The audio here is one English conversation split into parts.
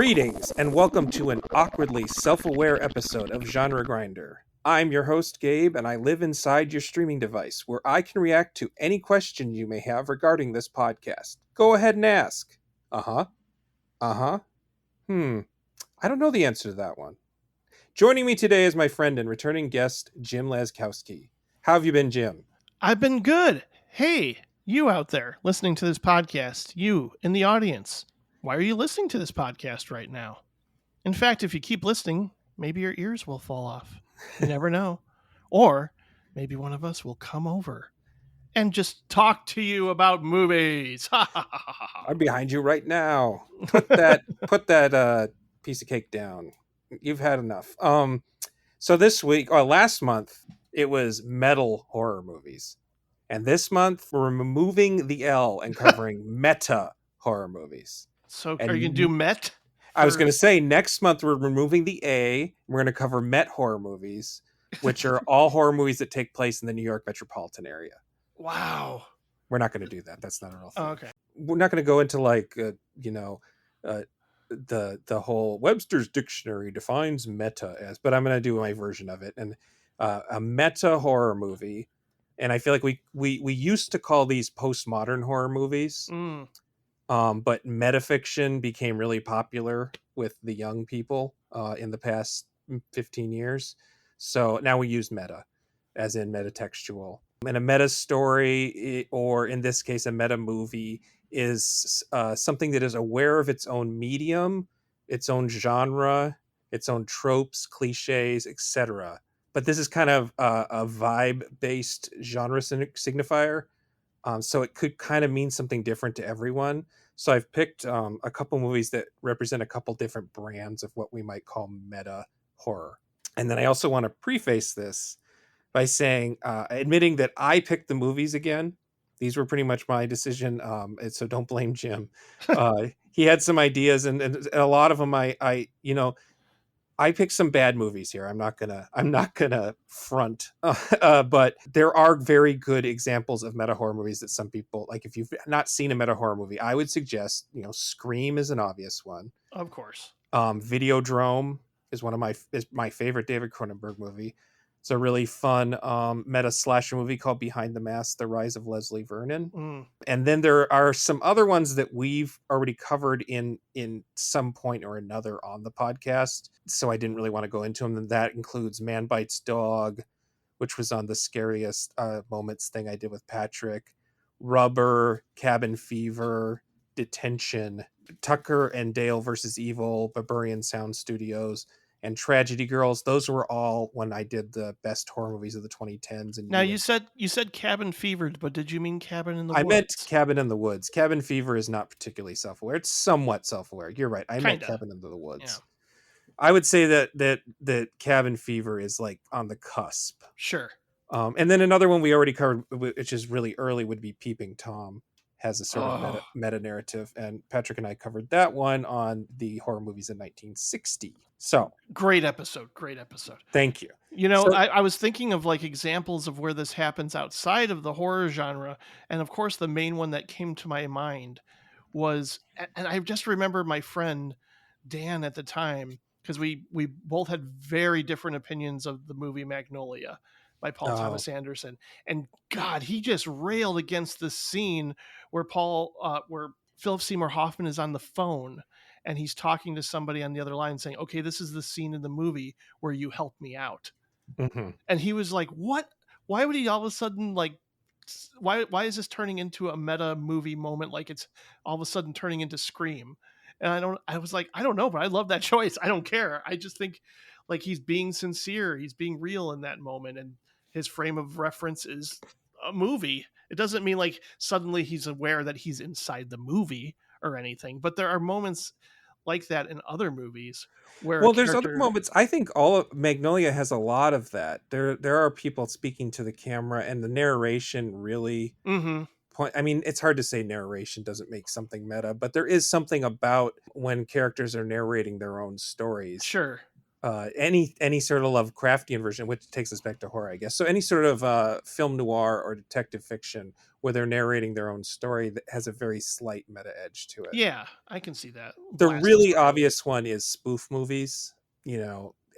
Greetings, and welcome to an awkwardly self-aware episode of Genre Grinder. I'm your host, Gabe, and I live inside your streaming device, where I can react to any question you may have regarding this podcast. Go ahead and ask. Uh-huh. Uh-huh. I don't know the answer to that one. Joining me today is my friend and returning guest, Jim Laczkowski. How have you been, Jim? I've been good. Hey, you out there listening to this podcast, you in the audience, why are you listening to this podcast right now? In fact, if you keep listening, maybe your ears will fall off. You never know. Or maybe one of us will come over and just talk to you about movies. I'm behind you right now. Put that piece of cake down. You've had enough. So this week, or last month, it was metal horror movies. And this month, we're removing the L and covering meta horror movies. So And are you going to do Met? I was going to say, next month, we're removing the A. We're going to cover Met horror movies, which are all horror movies that take place in the New York metropolitan area. Wow. We're not going to do that. That's not a real thing. Oh, okay. We're not going to go into the whole Webster's dictionary defines meta as, but I'm going to do my version of it. And a meta horror movie, and I feel like we used to call these postmodern horror movies, but metafiction became really popular with the young people in the past 15 years. So now we use meta, as in metatextual. And a meta story, or in this case, a meta movie, is something that is aware of its own medium, its own genre, its own tropes, cliches, etc. But this is kind of a vibe-based genre signifier. So it could kind of mean something different to everyone. So I've picked a couple movies that represent a couple different brands of what we might call meta horror. And then I also want to preface this by saying, admitting that I picked the movies again. These were pretty much my decision, and so don't blame Jim. He had some ideas, and a lot of them I picked some bad movies here. I'm not gonna front, but there are very good examples of meta horror movies that some people like. If you've not seen a meta horror movie, I would suggest Scream is an obvious one. Of course. Videodrome is my favorite David Cronenberg movie. It's a really fun meta slasher movie called Behind the Mask: The Rise of Leslie Vernon. And then there are some other ones that we've already covered in some point or another on the podcast, so I didn't really want to go into them. And that includes Man Bites Dog, which was on the Scariest Moments thing I did with Patrick, Rubber, Cabin Fever, Detention, Tucker and Dale versus Evil, Barbarian Sound Studios, and Tragedy Girls. Those were all when I did the best horror movies of the 2010s. And now you said Cabin Fevered, but did you mean Cabin in the Woods? I meant Cabin in the Woods. Cabin Fever is not particularly self-aware. It's somewhat self-aware. You're right. I meant Cabin in the Woods. Yeah. I would say that Cabin Fever is like on the cusp. Sure. And then another one we already covered, which is really early, would be Peeping Tom. Has a sort of meta narrative, and Patrick and I covered that one on the horror movies in 1960. So great episode. Thank you. I was thinking of like examples of where this happens outside of the horror genre, and of course the main one that came to my mind was, and I just remember my friend Dan at the time, because we both had very different opinions of the movie Magnolia by Paul Thomas Anderson. And God, he just railed against the scene where where Philip Seymour Hoffman is on the phone and he's talking to somebody on the other line saying, okay, this is the scene in the movie where you help me out. Mm-hmm. And he was like, what? Why would he all of a sudden why is this turning into a meta movie moment? Like it's all of a sudden turning into Scream. And I was like, I don't know, but I love that choice. I don't care. I just think like he's being sincere. He's being real in that moment. And his frame of reference is a movie. It doesn't mean like suddenly he's aware that he's inside the movie or anything, but there are moments like that in other movies where there's other moments. I think all of Magnolia has a lot of that. There are people speaking to the camera, and the narration really I mean, it's hard to say narration doesn't make something meta, but there is something about when characters are narrating their own stories. Sure. any sort of Lovecraftian version, which takes us back to horror, I guess. So any sort of film noir or detective fiction where they're narrating their own story that has a very slight meta edge to it. Yeah, I can see that. The Blast of really Strahd. obvious one is spoof movies.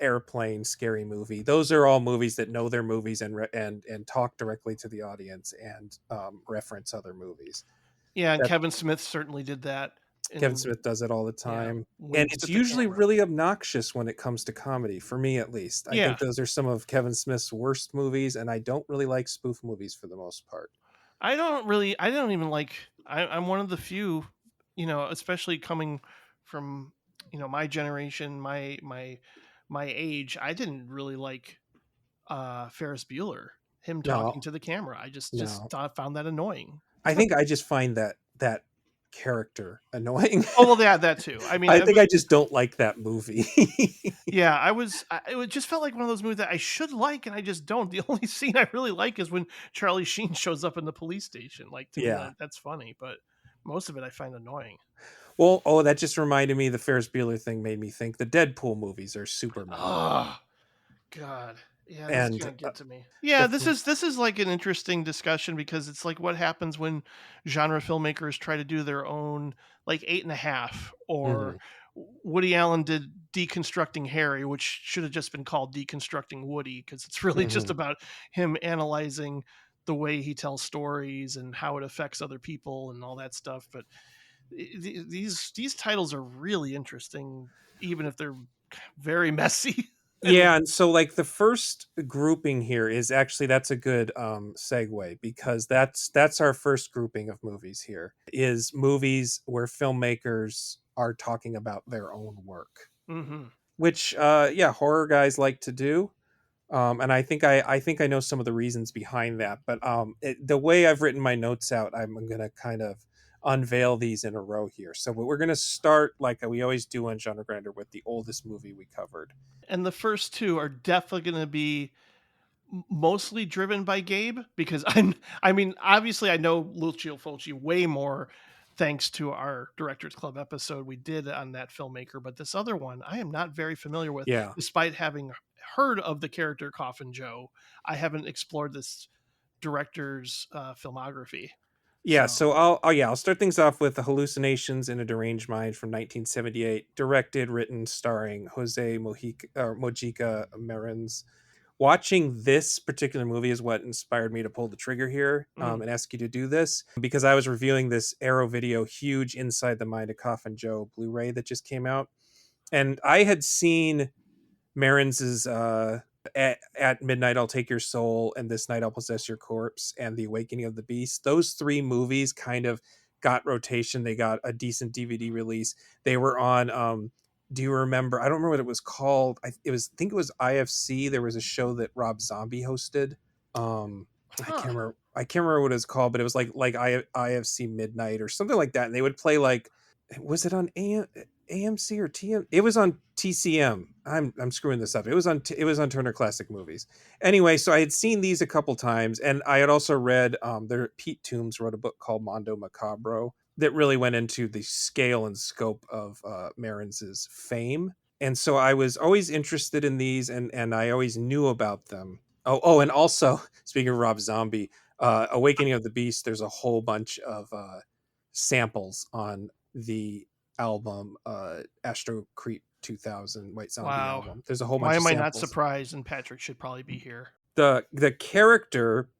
Airplane, Scary Movie. Those are all movies that know their movies and talk directly to the audience and reference other movies. Yeah, and That Kevin Smith certainly did that Kevin in Smith does it all the yeah, time. And Winks it's at the usually Camera. really obnoxious when it comes to comedy, for me at least. I Yeah, think those are some of Kevin Smith's worst movies, and I don't really like spoof movies for the most part. I don't even like, I'm one of the few, especially coming from, my generation, my age, I didn't really like Ferris Bueller, him talking No, to the camera. I just no. found that annoying. I think I just find that character annoying. Oh well, yeah, that too. I mean, I think I just don't like that movie. yeah, it just felt like one of those movies that I should like, and I just don't. The only scene I really like is when Charlie Sheen shows up in the police station. Like, to me, Yeah. that's funny, but most of it I find annoying. Well, oh, that just reminded me, the Ferris Bueller thing made me think the Deadpool movies are super meta. Oh God, yeah, this is And gonna get to me. the Yeah, this is like an interesting discussion because it's like what happens when genre filmmakers try to do their own, like Eight and a Half, or Mhm, Woody Allen did Deconstructing Harry, which should have just been called Deconstructing Woody because it's really just mhm. about him analyzing the way he tells stories and how it affects other people and all that stuff. But these titles are really interesting, even if they're very messy. and Yeah, and so like the first grouping here is actually, that's a good segue, because that's our first grouping of movies here, is movies where filmmakers are talking about their own work, Mhm. which yeah, horror guys like to do. And I think I know some of the reasons behind that, but the way I've written my notes out, I'm going to kind of unveil these in a row here. So we're going to start like we always do on Genre Grinder with the oldest movie we covered. And the first two are definitely going to be mostly driven by Gabe because I mean, obviously I know Lucio Fulci way more thanks to our Directors Club episode we did on that filmmaker, but this other one I am not very familiar with, Yeah. despite having heard of the character Coffin Joe. I haven't explored this director's filmography. Yeah, So, so I'll start things off with The Hallucinations in a Deranged Mind from 1978, directed, written, starring Mojica Marins. Watching this particular movie is what inspired me to pull the trigger here, mm, and ask you to do this, because I was reviewing this Arrow Video huge Inside the Mind of Coffin Joe Blu-ray that just came out, and I had seen Marins's at Midnight I'll Take Your Soul, and This Night I'll Possess Your Corpse, and The Awakening of the Beast. Those three movies kind of got rotation. They got a decent DVD release. They were on do you remember, I don't remember what it was called. I think it was IFC. There was a show that Rob Zombie hosted. huh. I can't remember what it was called, but it was like IFC Midnight or something like that. And they would play like, was it on AMC or TM? It was on TCM. I'm screwing this up. It was on Turner Classic Movies. Anyway, so I had seen these a couple times, and I had also read Pete Toombs wrote a book called Mondo Macabro that really went into the scale and scope of Marins's fame. And so I was always interested in these, and I always knew about them. And also, speaking of Rob Zombie, Awakening of the Beast, there's a whole bunch of samples on the album Astro Creep 2000 White Zombie Wow. album. There's a whole Why bunch of am I not samples. surprised? And Patrick should probably be here. The character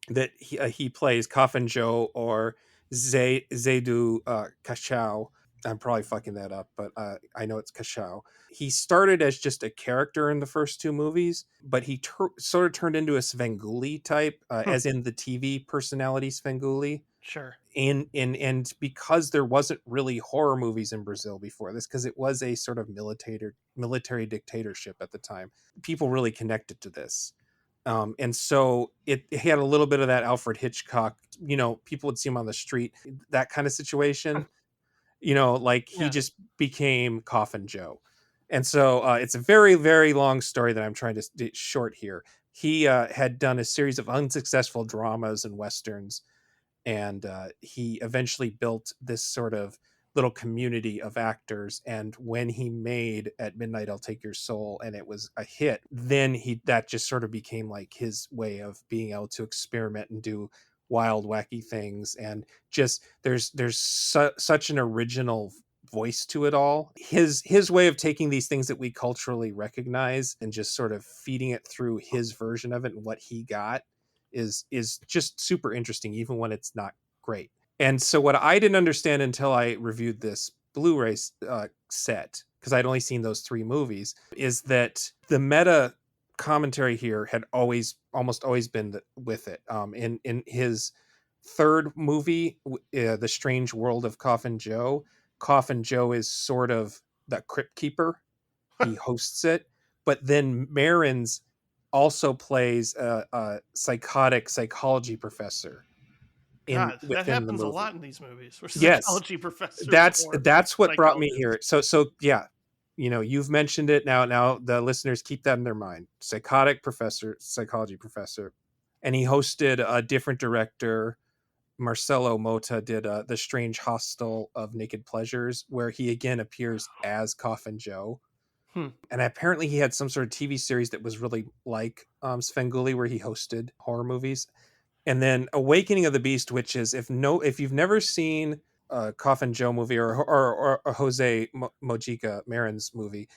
that he plays, Coffin Joe, or Zaidu Kashau. I'm probably fucking that up, but I know it's Kashau. He started as just a character in the first two movies, but he sort of turned into a Svengoolie type, as in the TV personality Svengoolie. Sure. And because there wasn't really horror movies in Brazil before this, because it was a sort of military dictatorship at the time, people really connected to this. And so it had a little bit of that Alfred Hitchcock, people would see him on the street, that kind of situation, like he Yeah. just became Coffin Joe. And so it's a very, very long story that I'm trying to short here. He had done a series of unsuccessful dramas and westerns, and he eventually built this sort of little community of actors. And when he made At Midnight I'll Take Your Soul and it was a hit, then that just sort of became like his way of being able to experiment and do wild, wacky things. And just there's such an original voice to it all. His way of taking these things that we culturally recognize and just sort of feeding it through his version of it and what he got is just super interesting, even when it's not great. And so what I didn't understand until I reviewed this Blu-ray set, because I'd only seen those 3 movies, is that the meta commentary here had almost always been with it. In his third movie, The Strange World of Coffin Joe is sort of the crypt keeper. He hosts it, but then Marins also plays a psychotic psychology professor God, that within the happens a movie. lot in these movies where Yes, psychology professors or that's what brought me here. psychologists. So yeah, you've mentioned it now the listeners keep that in their mind. Psychotic professor, psychology professor. And he hosted a different director, Marcelo Mota, did The Strange Hostel of Naked Pleasures, where he again appears as Coffin Joe. And apparently he had some sort of TV series that was really like Svengoolie, where he hosted horror movies. And then Awakening of the Beast, which is if you've never seen a Coffin Joe movie or a José Mojica Marins movie,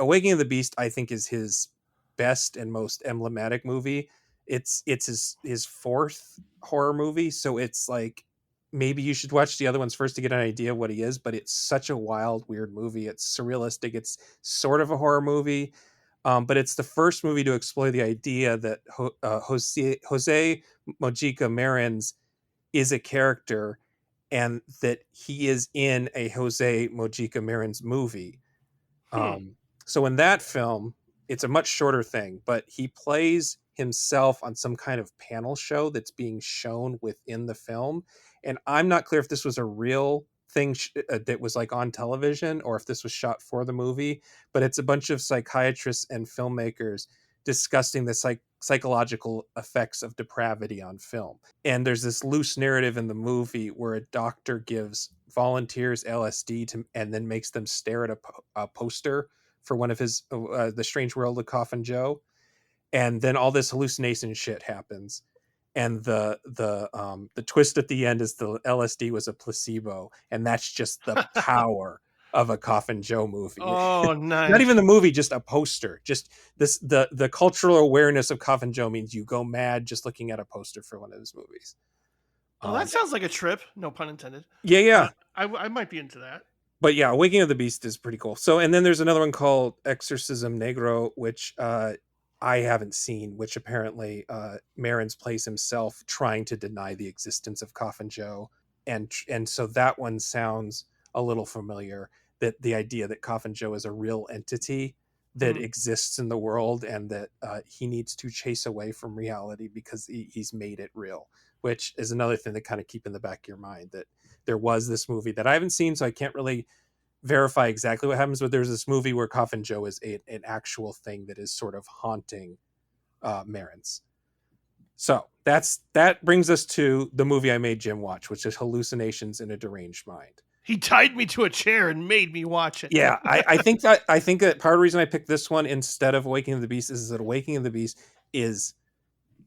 Awakening of the Beast I think is his best and most emblematic movie. It's his 4th horror movie, so it's like maybe you should watch the other ones first to get an idea of what he is. But it's such a wild, weird movie. It's surrealistic. It's sort of a horror movie. But it's the first movie to explore the idea that Jose Mojica Marins is a character and that he is in a Jose Mojica Marins movie. So in that film, it's a much shorter thing, but he plays himself on some kind of panel show that's being shown within the film. And I'm not clear if this was a real thing that was like on television or if this was shot for the movie, but it's a bunch of psychiatrists and filmmakers discussing the psychological effects of depravity on film. And there's this loose narrative in the movie where a doctor gives volunteers LSD and then makes them stare at a poster for one of his The Strange World of Coffin Joe, and then all this hallucination shit happens. And the twist at the end is the LSD was a placebo, and that's just the power of a Coffin Joe movie. Oh, nice. Not even the movie, just a poster. Just the cultural awareness of Coffin Joe means you go mad just looking at a poster for one of his movies. Oh, that sounds like a trip. No pun intended. Yeah. I might be into that. But yeah, Waking of the Beast is pretty cool. So, and then there's another one called Exorcism Negro, which I haven't seen, which apparently Marins plays himself trying to deny the existence of Coffin Joe. And so that one sounds a little familiar, that the idea that Coffin Joe is a real entity that exists in the world and that he needs to chase away from reality because he's made it real, which is another thing to kind of keep in the back of your mind, that there was this movie that I haven't seen, so I can't really verify exactly what happens, but there's this movie where Coffin Joe is an actual thing that is sort of haunting Marins. So that brings us to the movie I made Jim watch, which is Hallucinations in a Deranged Mind. He tied me to a chair and made me watch it. Yeah, I think that part of the reason I picked this one instead of Awakening of the Beast is that Awakening of the Beast is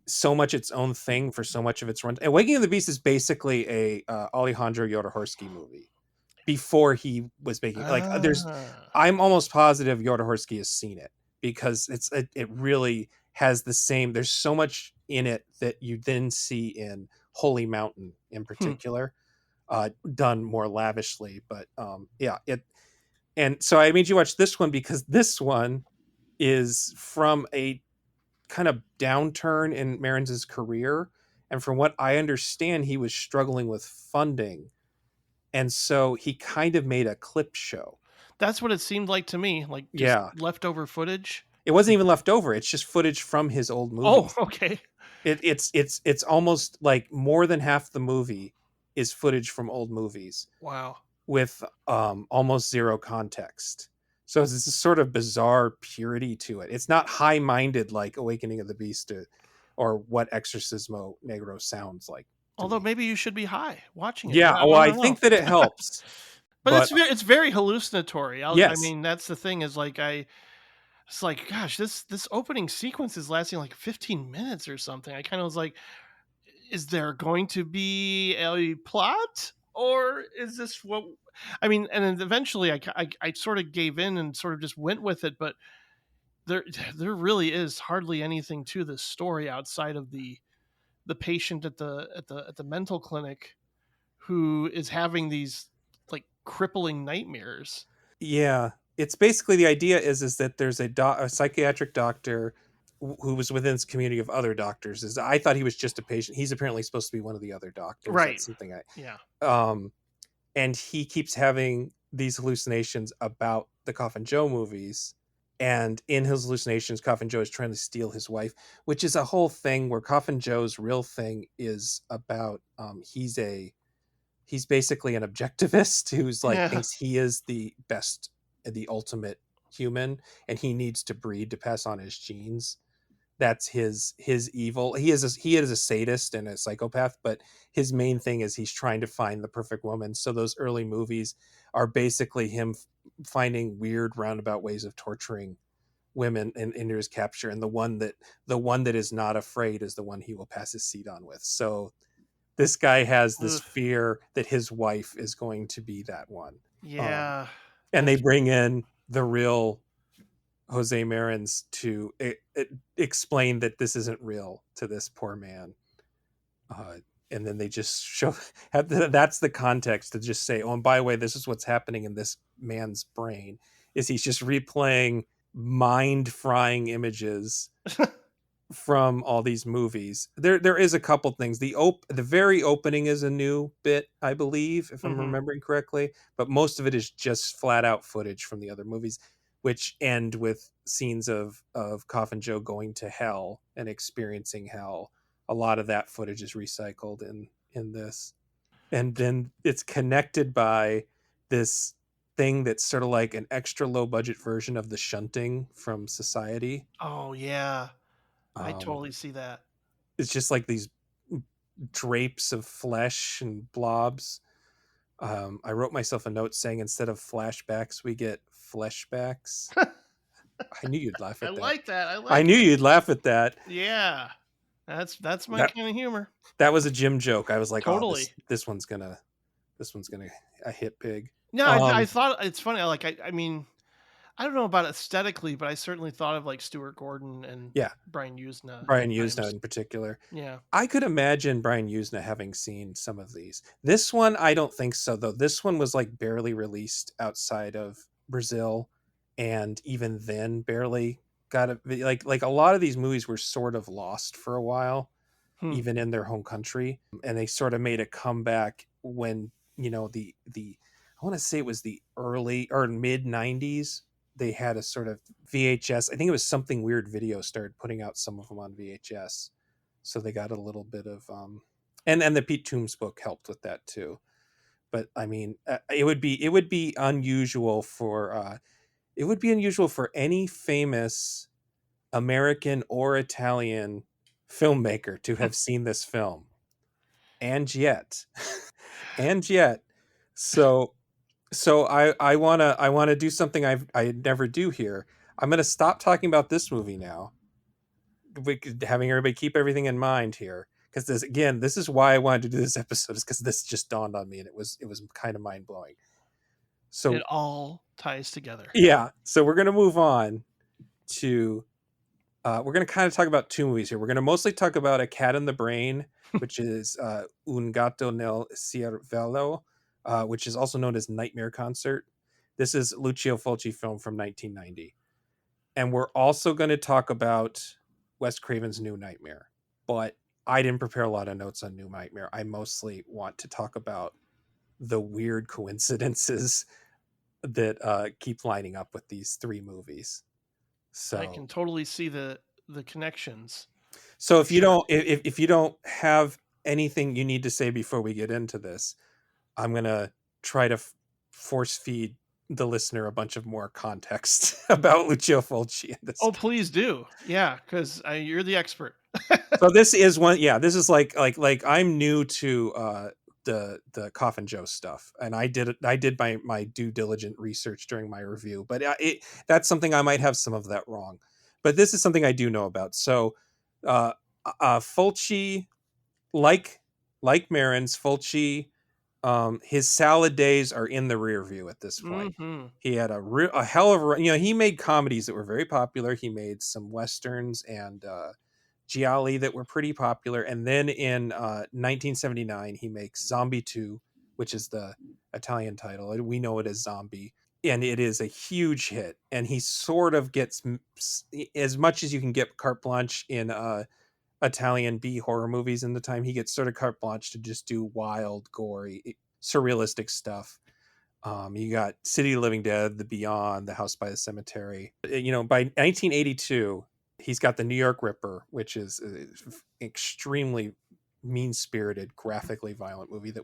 so much its own thing for so much of its run. And Awakening of the Beast is basically a Alejandro Jodorowsky movie before he was making I'm almost positive Jodorowsky has seen it, because it really has the same, there's so much in it that you then see in Holy Mountain in particular, done more lavishly. But and so I made you watch this one because this one is from a kind of downturn in Marins's career, and from what I understand, he was struggling with funding, and so he kind of made a clip show. That's what it seemed like to me, like just leftover footage. It wasn't even left over; it's just footage from his old movies. Oh, okay. It's almost like more than half the movie is footage from old movies. Wow. With almost zero context. So it's this sort of bizarre purity to it. It's not high-minded like Awakening of the Beast or what Exorcismo Negro sounds like. Although maybe you should be high watching it. Yeah, well, I think that it helps. But But it's very hallucinatory. I yes, mean, that's the thing is like it's like, gosh, this opening sequence is lasting like 15 minutes or something. I kind of was like, is there going to be a plot, or is this what? I mean, and then eventually I sort of gave in and sort of just went with it. But there there really is hardly anything to this story outside of the patient at the mental clinic who is having these like crippling nightmares. yeah, it's basically the idea is that there's a psychiatric doctor who was within this community of other doctors. Is I thought he was just a patient. He's apparently supposed to be one of the other doctors. Right. That's something Yeah. I and he keeps having these hallucinations about the Coffin Joe movies. And in his hallucinations, Coffin Joe is trying to steal his wife, which is a whole thing where Coffin Joe's real thing is about he's basically an objectivist who's like Yeah. thinks he is the best, the ultimate human, and he needs to breed to pass on his genes. That's his evil. He is a sadist and a psychopath, but his main thing is he's trying to find the perfect woman. So those early movies are basically him finding weird roundabout ways of torturing women into his capture, and the one that is not afraid is the one he will pass his seed on with. So this guy has this Ugh. fear that his wife is going to be that one. Yeah. And they That's bring in the real Jose Marins to explain that this isn't real to this poor man. Uh, and then they just show that's the context to just say, oh, and by the way, this is what's happening in this man's brain is he's just replaying mind frying images from all these movies. There is a couple things. The very opening is a new bit, I believe, if I'm mhm. remembering correctly, but most of it is just flat out footage from the other movies, which end with scenes of Coffin Joe going to hell and experiencing hell. A lot of that footage is recycled in this. And then it's connected by this thing that's sort of like an extra low budget version of the shunting from Society. Oh yeah. I Um, totally see that. it's just like these drapes of flesh and blobs. I wrote myself a note saying instead of flashbacks, we get fleshbacks. I knew you'd laugh I at that. like that. I I like knew it. you'd laugh at that. Yeah. That's my That kind of humor. that was a Jim joke. I was like, oh, this Totally. this one's gonna hit big. No, I Um, thought it's funny. Like I mean, I don't know about aesthetically, but I certainly thought of like Stuart Gordon and yeah, Brian Usna at Brian Usna times. in particular. Yeah. I could imagine Brian Usna having seen some of these. This one, I don't think so, though. This one was like barely released outside of Brazil, and even then, barely got a like a lot of these movies were sort of lost for a while, Hmm. even in their home country, and they sort of made a comeback when the I want to say it was the early or mid '90s. They had a sort of VHS. I think it was Something Weird Video started putting out some of them on VHS, so they got a little bit of and the Pete Toombs book helped with that too. But I mean, it would be unusual for any famous American or Italian filmmaker to have seen this film, and yet, and yet, so I want to do something I never do here. I'm going to stop talking about this movie now, having everybody keep everything in mind here, because this is why I wanted to do this episode, is because this just dawned on me and it was kind of mind blowing. It So all ties together. yeah, so we're gonna move on to we're gonna kind of talk about two movies here. We're gonna mostly talk about A Cat in the Brain, which is Un Gatto nel Cervello, which is also known as Nightmare Concert. This is Lucio Fulci film from 1990. And we're also going to talk about Wes Craven's New Nightmare. But I didn't prepare a lot of notes on New Nightmare. I mostly want to talk about the weird coincidences that keep lining up with these three movies. I So, can totally see the connections so for sure. if you don't have anything you need to say before we get into this, I'm gonna try to force feed the listener a bunch of more context about Lucio Fulci in this. Oh, please do. Yeah, because you're the expert. So this is one, yeah, this is like I'm new to the Coffin Joe stuff, and I did my due diligent research during my review, but that's something I might have some of that wrong, but this is something I do know about. So uh Fulci, like Marins, Fulci, his salad days are in the rear view at this point. Mm-hmm. He had a hell of a, he made comedies that were very popular. He made some westerns and gialli that were pretty popular. And then in 1979, he makes Zombie 2, which is the Italian title. We know it as Zombie. And it is a huge hit. And he sort of gets as much as you can get carte blanche in Italian B horror movies in the time. He gets sort of carte blanche to just do wild, gory, surrealistic stuff. You got City of the Living Dead, The Beyond, The House by the Cemetery. By 1982, he's got The New York Ripper, which is an extremely mean-spirited, graphically violent movie that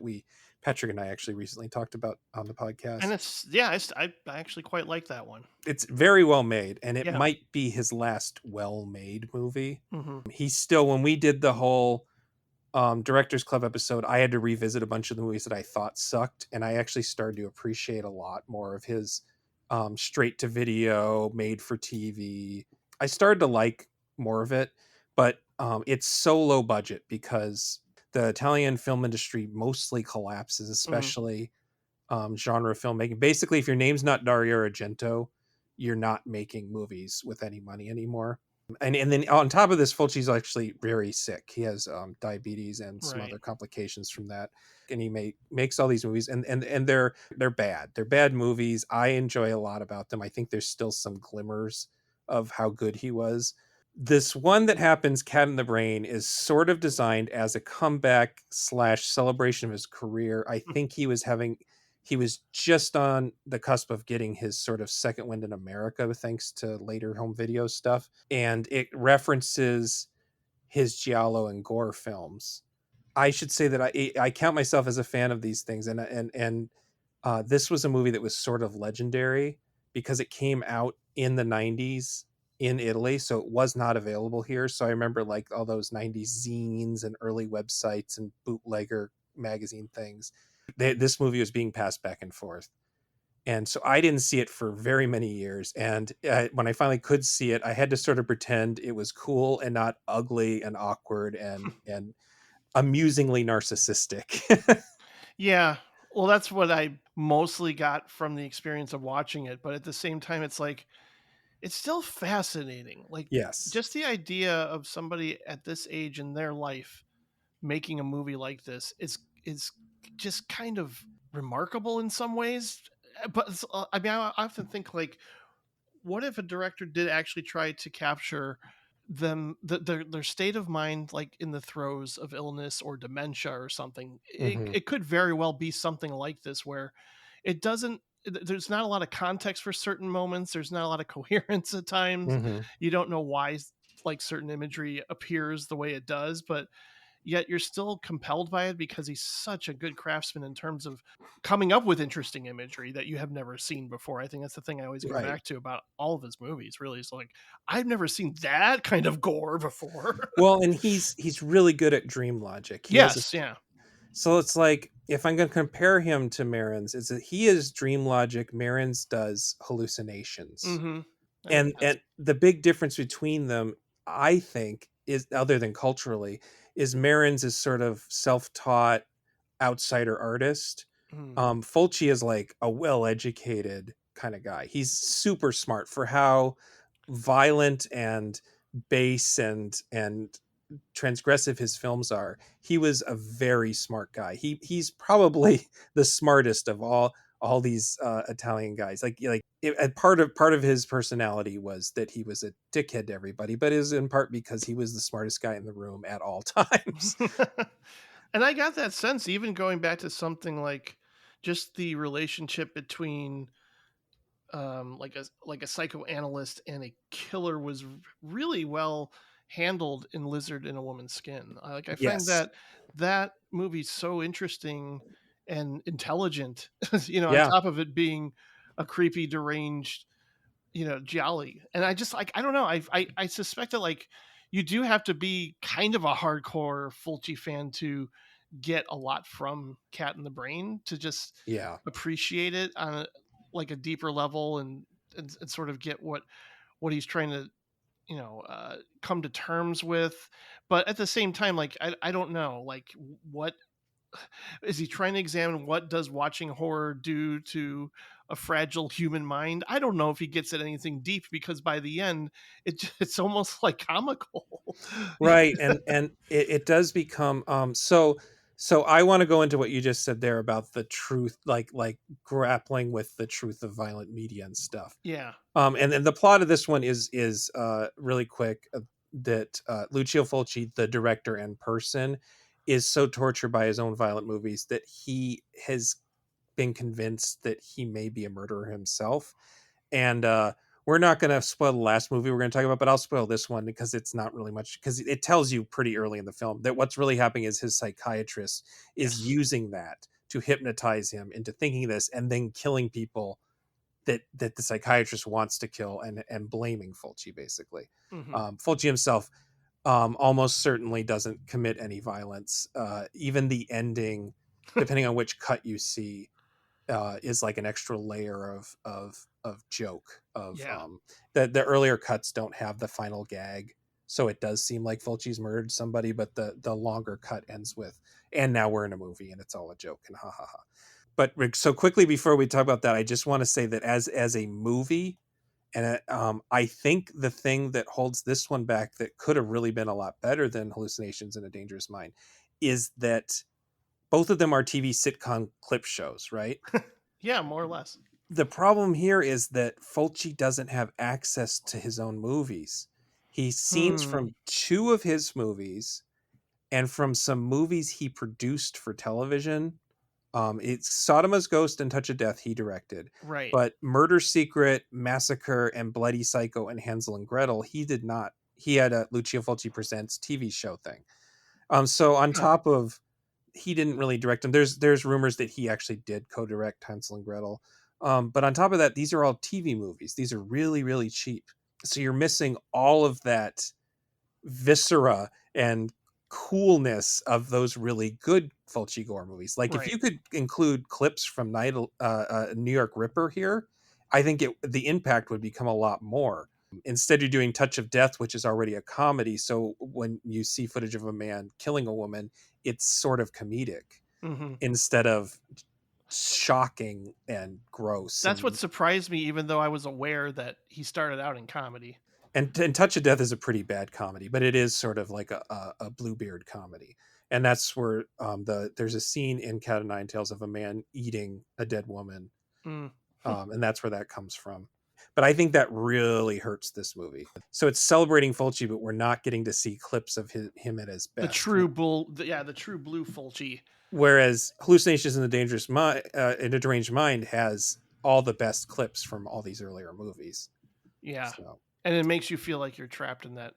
Patrick and I actually recently talked about on the podcast. And I actually quite like that one. It's very well made, and it Yeah. might be his last well-made movie. Mm-hmm. He's still, when we did the whole Directors Club episode, I had to revisit a bunch of the movies that I thought sucked, and I actually started to appreciate a lot more of his straight to video, made for TV. I started to like more of it, but it's so low budget because the Italian film industry mostly collapses, especially genre filmmaking. Basically, if your name's not Dario Argento, you're not making movies with any money anymore. And then on top of this, Fulci's actually very sick. He has diabetes and some Right. other complications from that. And he makes all these movies, and they're bad. They're bad movies. I enjoy a lot about them. I think there's still some glimmers of how good he was. This one that happens, Cat in the Brain, is sort of designed as a comeback / celebration of his career. I think he was just on the cusp of getting his sort of second wind in America, thanks to later home video stuff. And it references his giallo and gore films. I should say that I count myself as a fan of these things. And this was a movie that was sort of legendary because it came out in the 90s in Italy. So it was not available here. So I remember like all those 90s zines and early websites and bootlegger magazine things. This movie was being passed back and forth, and so I didn't see it for very many years. And when I finally could see it, I had to sort of pretend it was cool and not ugly and awkward and amusingly narcissistic. Yeah. Well, that's what I mostly got from the experience of watching it, but at the same time it's like it's still fascinating. Like Yes. just the idea of somebody at this age in their life making a movie like this is just kind of remarkable in some ways. But I mean, I often think like, what if a director did actually try to capture their state of mind, like in the throes of illness or dementia or something? Mm-hmm. It could very well be something like this where it doesn't. There's not a lot of context for certain moments. There's not a lot of coherence at times. Mm-hmm. You don't know why like certain imagery appears the way it does, but yet you're still compelled by it because he's such a good craftsman in terms of coming up with interesting imagery that you have never seen before. I think that's the thing I always go Right. back to about all of his movies, really. Is like, I've never seen that kind of gore before. Well, and he's really good at dream logic. Yes, yeah. So it's like, if I'm going to compare him to Marins, is that he is dream logic, Marins does hallucinations. Mm-hmm. And the big difference between them, I think, is, other than culturally, is Marins is sort of self-taught outsider artist. Fulci is like a well-educated kind of guy. He's super smart for how violent and base and transgressive his films are. He was a very smart guy. He's probably the smartest of all these Italian guys. Part of his personality was that he was a dickhead to everybody, but it was in part because he was the smartest guy in the room at all times. And I got that sense, even going back to something like just the relationship between like a psychoanalyst and a killer was really well handled in Lizard in a Woman's Skin. I find Yes. that movie so interesting and intelligent. On Yeah. top of it being a creepy, deranged, jolly. And I just like I don't know. I suspect that like you do have to be kind of a hardcore Fulci fan to get a lot from Cat in the Brain to just Yeah. appreciate it on a deeper level, and sort of get what he's trying to come to terms with. But at the same time, like I don't know, like what is he trying to examine? What does watching horror do to a fragile human mind? I don't know if he gets at anything deep, because by the end it's almost like comical. Right. And it does become so I want to go into what you just said there about the truth, like grappling with the truth of violent media and stuff. Yeah. And then the plot of this one is really quick, that Lucio Fulci, the director and person, is so tortured by his own violent movies that he has been convinced that he may be a murderer himself. And we're not going to spoil the last movie we're going to talk about, but I'll spoil this one because it's not really much, because it tells you pretty early in the film that what's really happening is his psychiatrist is Yes. using that to hypnotize him into thinking this and then killing people that the psychiatrist wants to kill, and blaming Fulci basically. Mm-hmm. Fulci himself almost certainly doesn't commit any violence. Even the ending, depending on which cut you see, is like an extra layer of joke of Yeah. the earlier cuts don't have the final gag, so it does seem like Fulci's murdered somebody, but the longer cut ends with, and now we're in a movie and it's all a joke and ha ha ha. But so quickly before we talk about that, I just want to say that as a movie, and I think the thing that holds this one back that could have really been a lot better than Hallucinations and A Dangerous Mind is that both of them are TV sitcom clip shows, right? Yeah, more or less. The problem here is that Fulci doesn't have access to his own movies. He's scenes from two of his movies and from some movies he produced for television. It's Sodoma's Ghost and Touch of Death he directed. Right. But Murder Secret, Massacre, and Bloody Psycho and Hansel and Gretel, he did not. He had a Lucio Fulci Presents TV show thing. So on top of, he didn't really direct them. There's rumors that he actually did co-direct Hansel and Gretel. But on top of that, these are all TV movies. These are really, really cheap. So you're missing all of that viscera and coolness of those really good Fulci gore movies. Like if Right. you could include clips from New York Ripper here, I think the impact would become a lot more. Instead, you're doing Touch of Death, which is already a comedy. So when you see footage of a man killing a woman, it's sort of comedic Mm-hmm. instead of shocking and gross. That's what surprised me, even though I was aware that he started out in comedy. And Touch of Death is a pretty bad comedy, but it is sort of like a Bluebeard comedy. And that's where there's a scene in Cat of Nine Tails of a man eating a dead woman. And that's where that comes from. But I think that really hurts this movie. So it's celebrating Fulci, but we're not getting to see clips of him at his best. The true blue Fulci. Whereas Hallucinations in the Dangerous Mind, in a Deranged Mind, has all the best clips from all these earlier movies. Yeah. So. And it makes you feel like you're trapped in that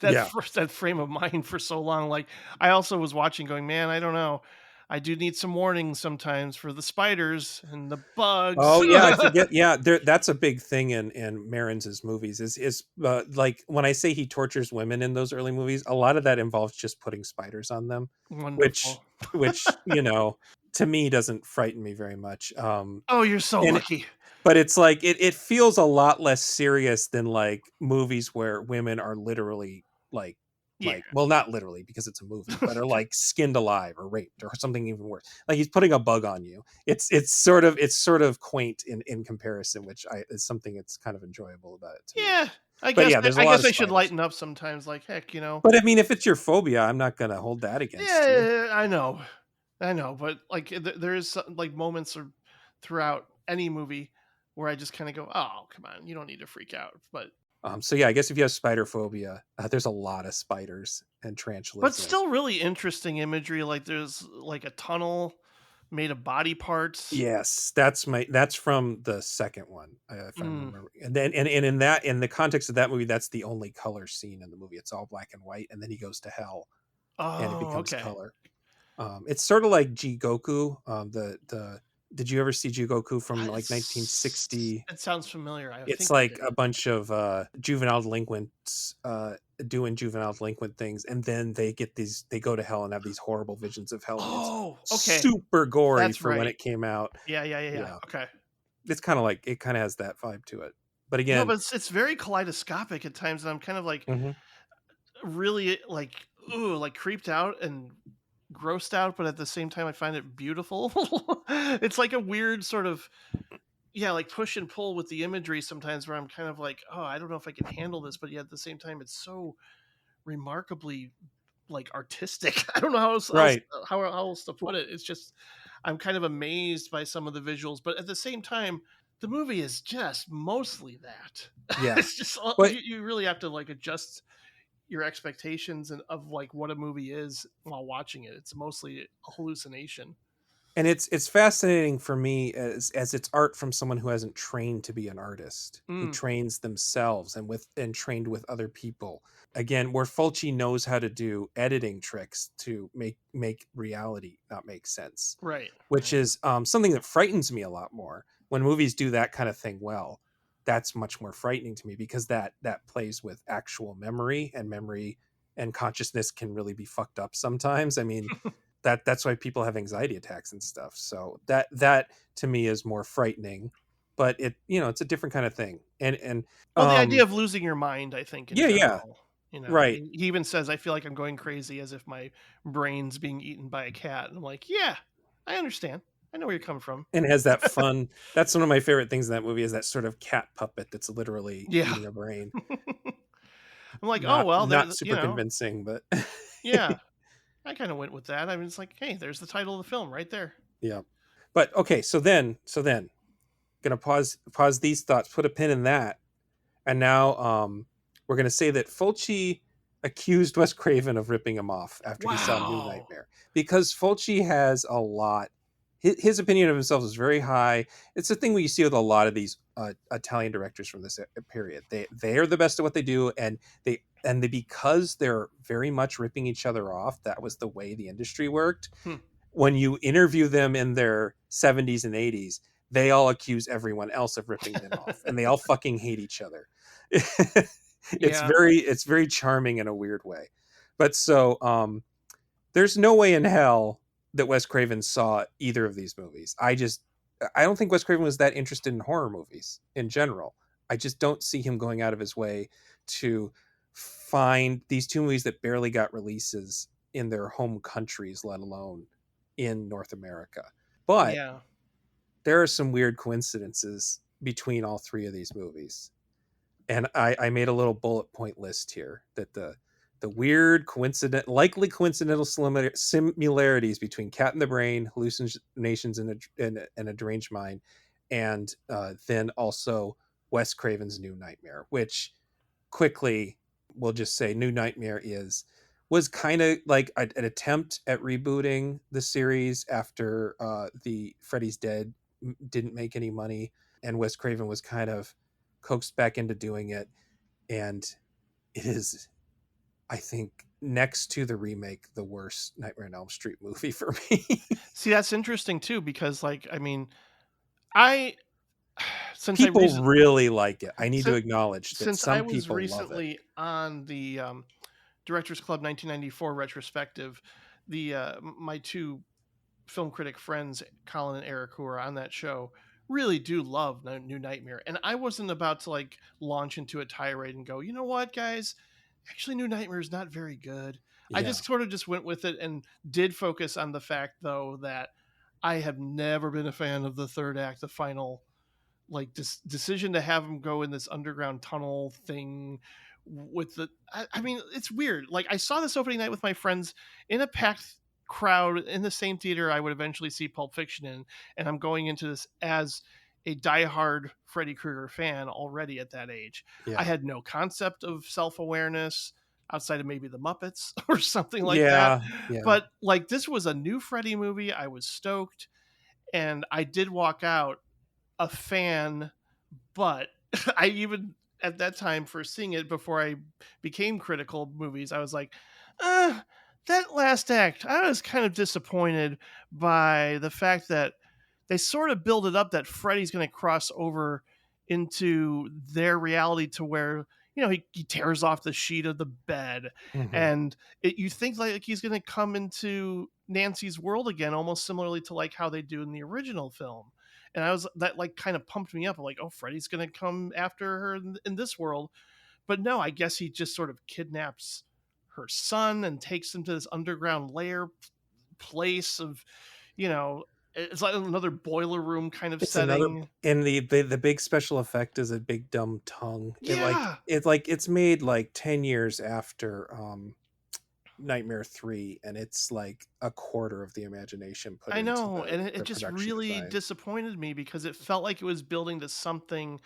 that frame of mind for so long. Like I also was watching going, man, I don't know. I do need some warnings sometimes for the spiders and the bugs. Oh yeah, I forget. Yeah, that's a big thing in Marins' movies. Is like when I say he tortures women in those early movies, a lot of that involves just putting spiders on them. Wonderful. Which to me doesn't frighten me very much. Oh, you're so lucky. But it's like it feels a lot less serious than like movies where women are literally like well, not literally because it's a movie, but are like skinned alive or raped or something even worse. Like he's putting a bug on you. It's sort of quaint in comparison, which is something that's kind of enjoyable about it. Yeah. I guess I should lighten up sometimes. Like heck, But I mean, if it's your phobia, I'm not going to hold that against you. Yeah, I know, but like there is like moments throughout any movie where I just kind of go, oh, come on, you don't need to freak out. But so yeah, I guess if you have spider phobia, there's a lot of spiders and tarantulas. But still really interesting imagery. Like there's like a tunnel made of body parts. Yes, that's from the second one, if I remember. And then and in the context of that movie, that's the only color scene in the movie. It's all black and white, and then he goes to hell, and it becomes color. It's sort of like Jigoku. Did you ever see Jigoku from like 1960? It sounds familiar. It's like a bunch of juvenile delinquents doing juvenile delinquent things, and then they go to hell and have these horrible visions of hell, and it's Oh, okay. super gory That's for when right. it came out. Yeah. Yeah, Okay. it's kind of like, it kind of has that vibe to it. But No, again, but it's very kaleidoscopic at times, and I'm kind of like mhm, really like ooh, like creeped out and grossed out, but at the same time I find it beautiful. It's like a weird sort of yeah, like push and pull with the imagery sometimes where I'm kind of like, oh, I don't know if I can handle this, but yet at the same time it's so remarkably like artistic. I don't know right, how else to put it. It's just I'm kind of amazed by some of the visuals, but at the same time, the movie is just mostly that. yeah. It's just But you really have to like adjust your expectations and of like what a movie is while watching it. It's mostly a hallucination. and it's fascinating for me as it's art from someone who hasn't trained to be an artist, who Mm, trains themselves and trained with other people. Again, where Fulci knows how to do editing tricks to make reality not make sense, right. which Right. is something that frightens me a lot more when movies do that kind of thing well. That's much more frightening to me, because that plays with actual memory and consciousness can really be fucked up sometimes. I mean, that's why people have anxiety attacks and stuff. So that to me is more frightening, but it's a different kind of thing. And Well, the idea um of losing your mind, I think, in yeah, yeah, general. You know, right. he even says, "I feel like I'm going crazy, as if my brain's being eaten by a cat." And I'm like, "Yeah, I understand. I know where you're coming from." And it has that fun, that's one of my favorite things in that movie, is that sort of cat puppet that's literally Yeah. eating a brain. I'm like, "Oh not well, not you super know, convincing, but yeah." I kind of went with that. I mean, it's like, "Hey, there's the title of the film right there." yeah. But okay, so then gonna pause these thoughts, put a pin in that, and now we're gonna say that Fulci accused Wes Craven of ripping him off after he saw New Wow. Nightmare, because Fulci has a lot. His opinion of himself is very high. It's the thing we see with a lot of these Italian directors from this period. They are the best at what they do, and they because they're very much ripping each other off. That was the way the industry worked. Hmm. When you interview them in their 70s and 80s, they all accuse everyone else of ripping them off, and they all fucking hate each other. Yeah. It's very charming in a weird way. But so there's no way in hell that Wes Craven saw either of these movies. I don't think Wes Craven was that interested in horror movies in general. I just don't see him going out of his way to find these two movies that barely got releases in their home countries, let alone in North America. But Yeah. there are some weird coincidences between all three of these movies. And I made a little bullet point list here, that the weird likely coincidental similarities between Cat in the Brain, Hallucinations, and a Deranged Mind, and then also Wes Craven's New Nightmare, which quickly we'll just say New Nightmare was kind of like an attempt at rebooting the series after the Freddy's Dead didn't make any money, and Wes Craven was kind of coaxed back into doing it. And it is, I think, next to the remake, the worst Nightmare on Elm Street movie for me. See, that's interesting too, because like, I mean, I since I People recent really like it. I need to since acknowledge that since I some was people love it. recently on the Directors Club 1994 retrospective, the my two film critic friends, Colin and Eric, who are on that show, really do love New Nightmare. And I wasn't about to like launch into a tirade and go, you know what, guys, actually, New Nightmare is not very good. I Yeah. just sort of just went with it and did focus on the fact, though, that I have never been a fan of the third act, the final like decision to have him go in this underground tunnel thing with the I mean it's weird. Like I saw this opening night with my friends in a packed crowd in the same theater I would eventually see Pulp Fiction in, and I'm going into this as a diehard Freddy Krueger fan already at that age. I Yeah. had no concept of self-awareness outside of maybe the Muppets or something like that. Yeah. Yeah. But like this was a new Freddy movie. I was stoked, and I did walk out a fan, but I even at that time for seeing it before I became critical of movies, I was like, that last act, I was kind of disappointed by the fact that they sort of build it up that Freddy's going to cross over into their reality to where, he tears off the sheet of the bed, Mhm. and you think like he's going to come into Nancy's world again, almost similarly to like how they do in the original film. And that like kind of pumped me up. I'm like, oh, Freddy's going to come after her in this world. But no, I guess he just sort of kidnaps her son and takes him to this underground lair place of, you know, it's like another boiler room kind of It's another, setting. and the big special effect is a big dumb tongue. Yeah, It's made like 10 years after Nightmare 3, and it's like a quarter of the imagination put I into know. And it the just production really design. disappointed me because it felt like it was building to something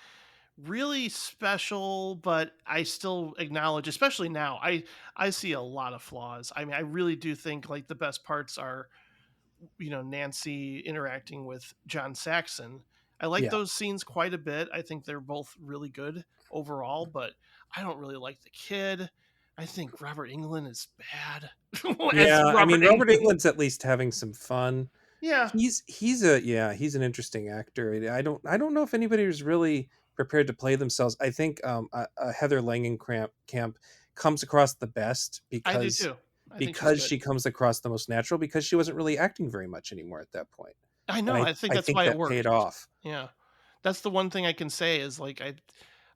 really special, but I still acknowledge, especially now, I see a lot of flaws. I mean, I really do think like the best parts are, Nancy interacting with John Saxon. I like Yeah. those scenes quite a bit. I think they're both really good overall, but I don't really like the kid. I think Robert England is bad as Yeah, I Robert mean Robert England. Englund's at least having some fun. Yeah, He's an interesting actor. I don't know if anybody was really prepared to play themselves. I think Heather Langenkamp comes across the best I do because too. I think she's good. she comes across the most natural, because she wasn't really acting very much anymore at that point. I And know. I think I that's think why it that works. paid off. Yeah. That's the one thing I can say is like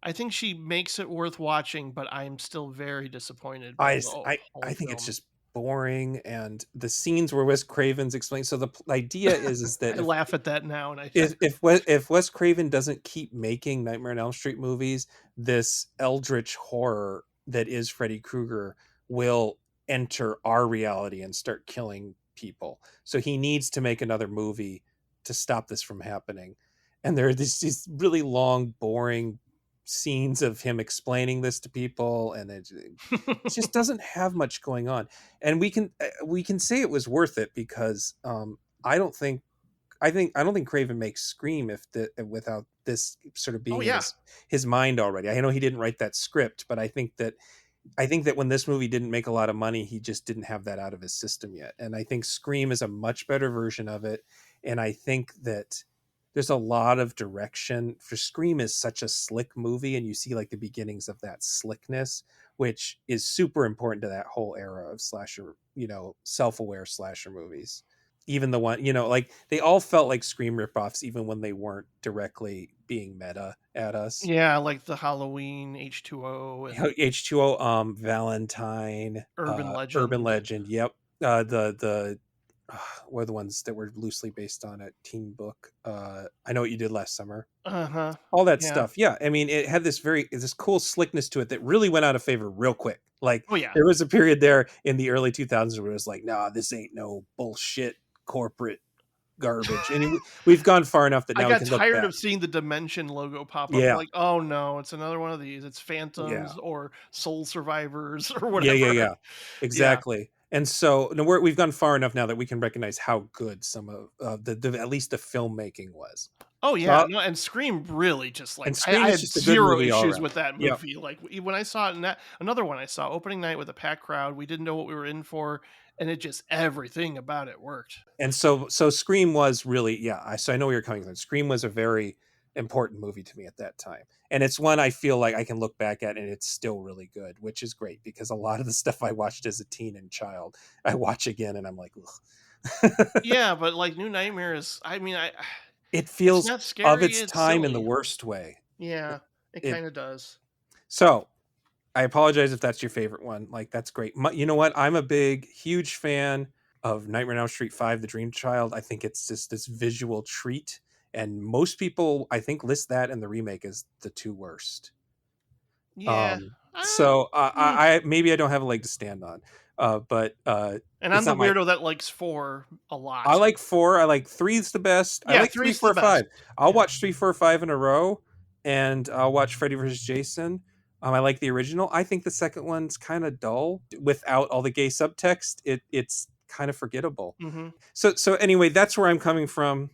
I think she makes it worth watching, but I'm still very disappointed by the I whole think it's film. just boring, and the scenes where Wes Craven's explaining. So the idea is that I laugh at that now, and I if Wes Craven doesn't keep making Nightmare on Elm Street movies, this eldritch horror that is Freddy Krueger will enter our reality and start killing people. So he needs to make another movie to stop this from happening. And there are these really long, boring scenes of him explaining this to people, and it just doesn't have much going on. And we can say it was worth it because I don't think I don't think Craven makes Scream without this sort of Oh being in yeah. his mind already. I know he didn't write that script, but I think that when this movie didn't make a lot of money, he just didn't have that out of his system yet. And I think Scream is a much better version of it. And I think that there's a lot of direction. For Scream is such a slick movie, and you see like the beginnings of that slickness, which is super important to that whole era of slasher, self-aware slasher movies. Even the one, like they all felt like Scream ripoffs, even when they weren't directly being meta at us. Yeah, like the Halloween H2O and H2O, Valentine, Urban Urban Legend. Legend. Yep. The were the ones that were loosely based on a teen book. I Know What You Did Last Summer. Uh-huh. All that Yeah. stuff. Yeah. I mean, it had this cool slickness to it that really went out of favor real quick. Like Oh yeah. there was a period there in the early 2000s where it was like, nah, this ain't no bullshit corporate garbage. And we've gone far enough that I now we got can look tired back. of seeing the Dimension logo pop up. Yeah. Like, oh no, it's another one of these. It's Yeah. Phantoms or Soul Survivors or Yeah, yeah, whatever. yeah. Yeah. Exactly. And so no, we've gone far enough now that we can recognize how good some of the at least the filmmaking was. Oh So yeah, no, and Scream really just and like Scream I is had just a good zero movie all issues around. with that Yep. movie. Like when I saw it in that another one I saw opening night with a packed crowd, we didn't know what we were in for, and it just everything about it worked. And so Scream was really, yeah. So I know where you're coming from. Scream was a very important movie to me at that time, and it's one I feel like I can look back at and it's still really good, which is great because a lot of the stuff I watched as a teen and child, I watch again and I'm like, ugh. Yeah, but like New Nightmare is, I mean, It it's feels not of scary, its it's time in the silly. worst way. Yeah, it It kind of does. so I apologize if that's your favorite one. Like that's great. You know what? I'm a huge fan of Nightmare on Elm Street 5, The Dream Child. I think it's just this visual treat, and most people I think list that and the remake as the two worst. Yeah. So Hmm. I maybe I don't have a leg to stand on, but And I'm it's the not my. weirdo that likes 4 a I lot. like 4. I like 3's the best. I Yeah, like three, three's the four, best. five. I'll Yeah. watch 3, 4, 5 in a row, and I'll watch Freddy vs. Jason. I like the original. I think the second one's kind of dull without all the gay subtext. It's kind of forgettable. Hmm. So anyway, that's where I'm coming from.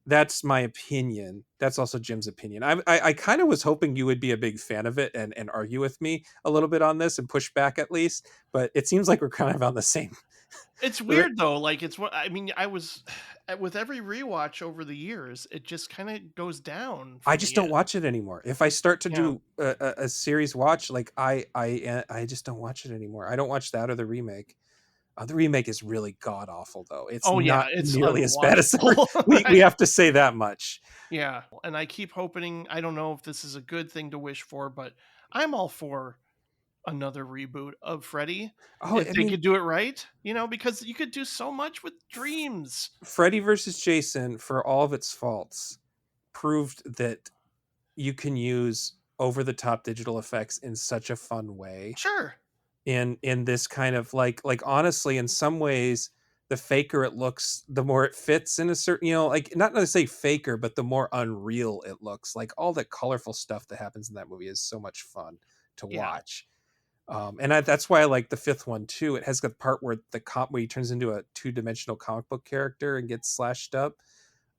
That's my opinion. That's also Jim's opinion. I kind of was hoping you would be a big fan of it and argue with me a little bit on this and push back at least. But it seems like we're kind of on the same It's weird though. Like it's what I mean. I was with every rewatch over the years, it just kind of goes down for I just me. don't watch it anymore. If I start to Yeah. do a series watch, like I just don't watch it anymore. I don't watch that or the remake. The remake is really god awful, though. It's Oh yeah, not it's nearly as bad as unwatchable. we have to say that much. Yeah, and I keep hoping. I don't know if this is a good thing to wish for, but I'm all for another reboot of Freddy Oh, if I they mean, could do it right. Because you could do so much with dreams. Freddy versus Jason, for all of its faults, proved that you can use over the top digital effects in such a fun way. Sure. In this kind of like honestly, in some ways, the faker it looks, the more it fits in a certain, like not necessarily faker, but the more unreal it looks. Like all the colorful stuff that happens in that movie is so much fun to Yeah. watch. That's why I like the fifth one too. It has the part where where he turns into a two-dimensional comic book character and gets slashed up.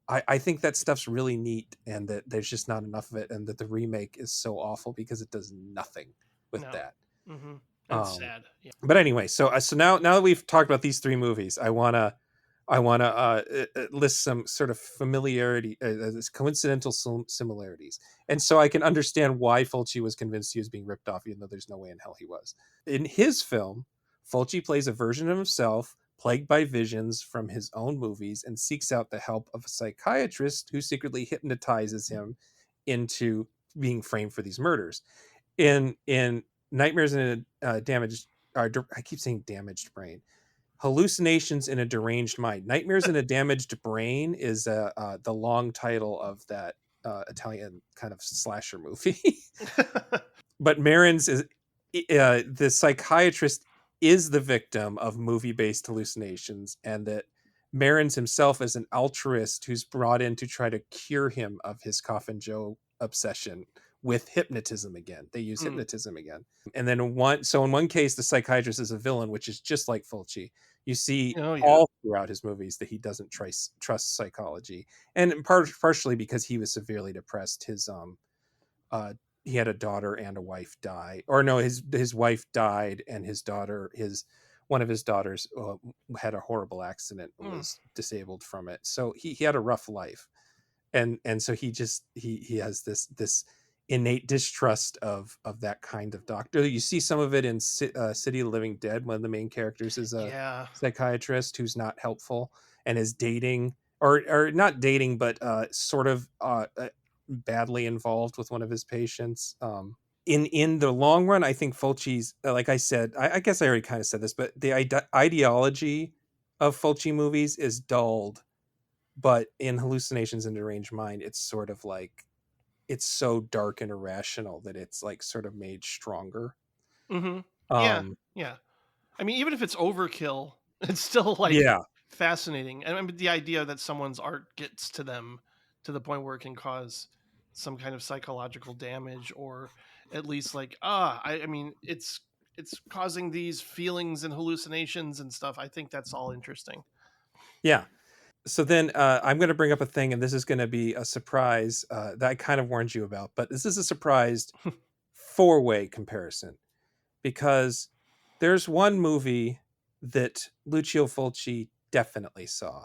I think that stuff's really neat, and that there's just not enough of it, and that the remake is so awful because it does nothing with No. that. Mm-hmm. It's Um, sad. Yeah. but anyway, so now that we've talked about these three movies, I wanna list some sort of familiarity, coincidental similarities, and so I can understand why Fulci was convinced he was being ripped off, even though there's no way in hell he was. In his film, Fulci plays a version of himself plagued by visions from his own movies and seeks out the help of a psychiatrist who secretly hypnotizes him into being framed for these murders. In Nightmares in a Damaged, I keep saying damaged brain. Hallucinations in a Deranged Mind. Nightmares in a Damaged Brain is the long title of that Italian kind of slasher movie. But Marins is the psychiatrist is the victim of movie-based hallucinations, and that Marins himself is an altruist who's brought in to try to cure him of his Coffin Joe obsession with hypnotism again. They use Mm. hypnotism again. And then in one case, the psychiatrist is a villain, which is just like Fulci. You see Oh yeah. all throughout his movies that he doesn't trust psychology, and partially because he was severely depressed. Uh, he had a daughter and a wife die, or no, his wife died, and his one of his daughters had a horrible accident and Mm. was disabled from it. So he had a rough life, and so he has this innate distrust of that kind of doctor. You see some of it in City of the Living Dead. One of the main characters is a Yeah. psychiatrist who's not helpful and is dating, or not dating, but sort of badly involved with one of his patients. In the long run, I think Fulci's, like I said, I guess I already kind of said this, but the ideology of Fulci movies is dulled, but in Hallucinations and Deranged Mind, it's sort of like it's so dark and irrational that it's like sort of made stronger. Mm-hmm. Yeah. Um, Yeah. I mean, even if it's overkill, it's still like yeah, fascinating. And I mean, the idea that someone's art gets to them to the point where it can cause some kind of psychological damage, or at least like, I mean, it's causing these feelings and hallucinations and stuff. I think that's all interesting. yeah. So then I'm going to bring up a thing, and this is going to be a surprise that I kind of warned you about, but this is a surprised four-way comparison, because there's one movie that Lucio Fulci definitely saw,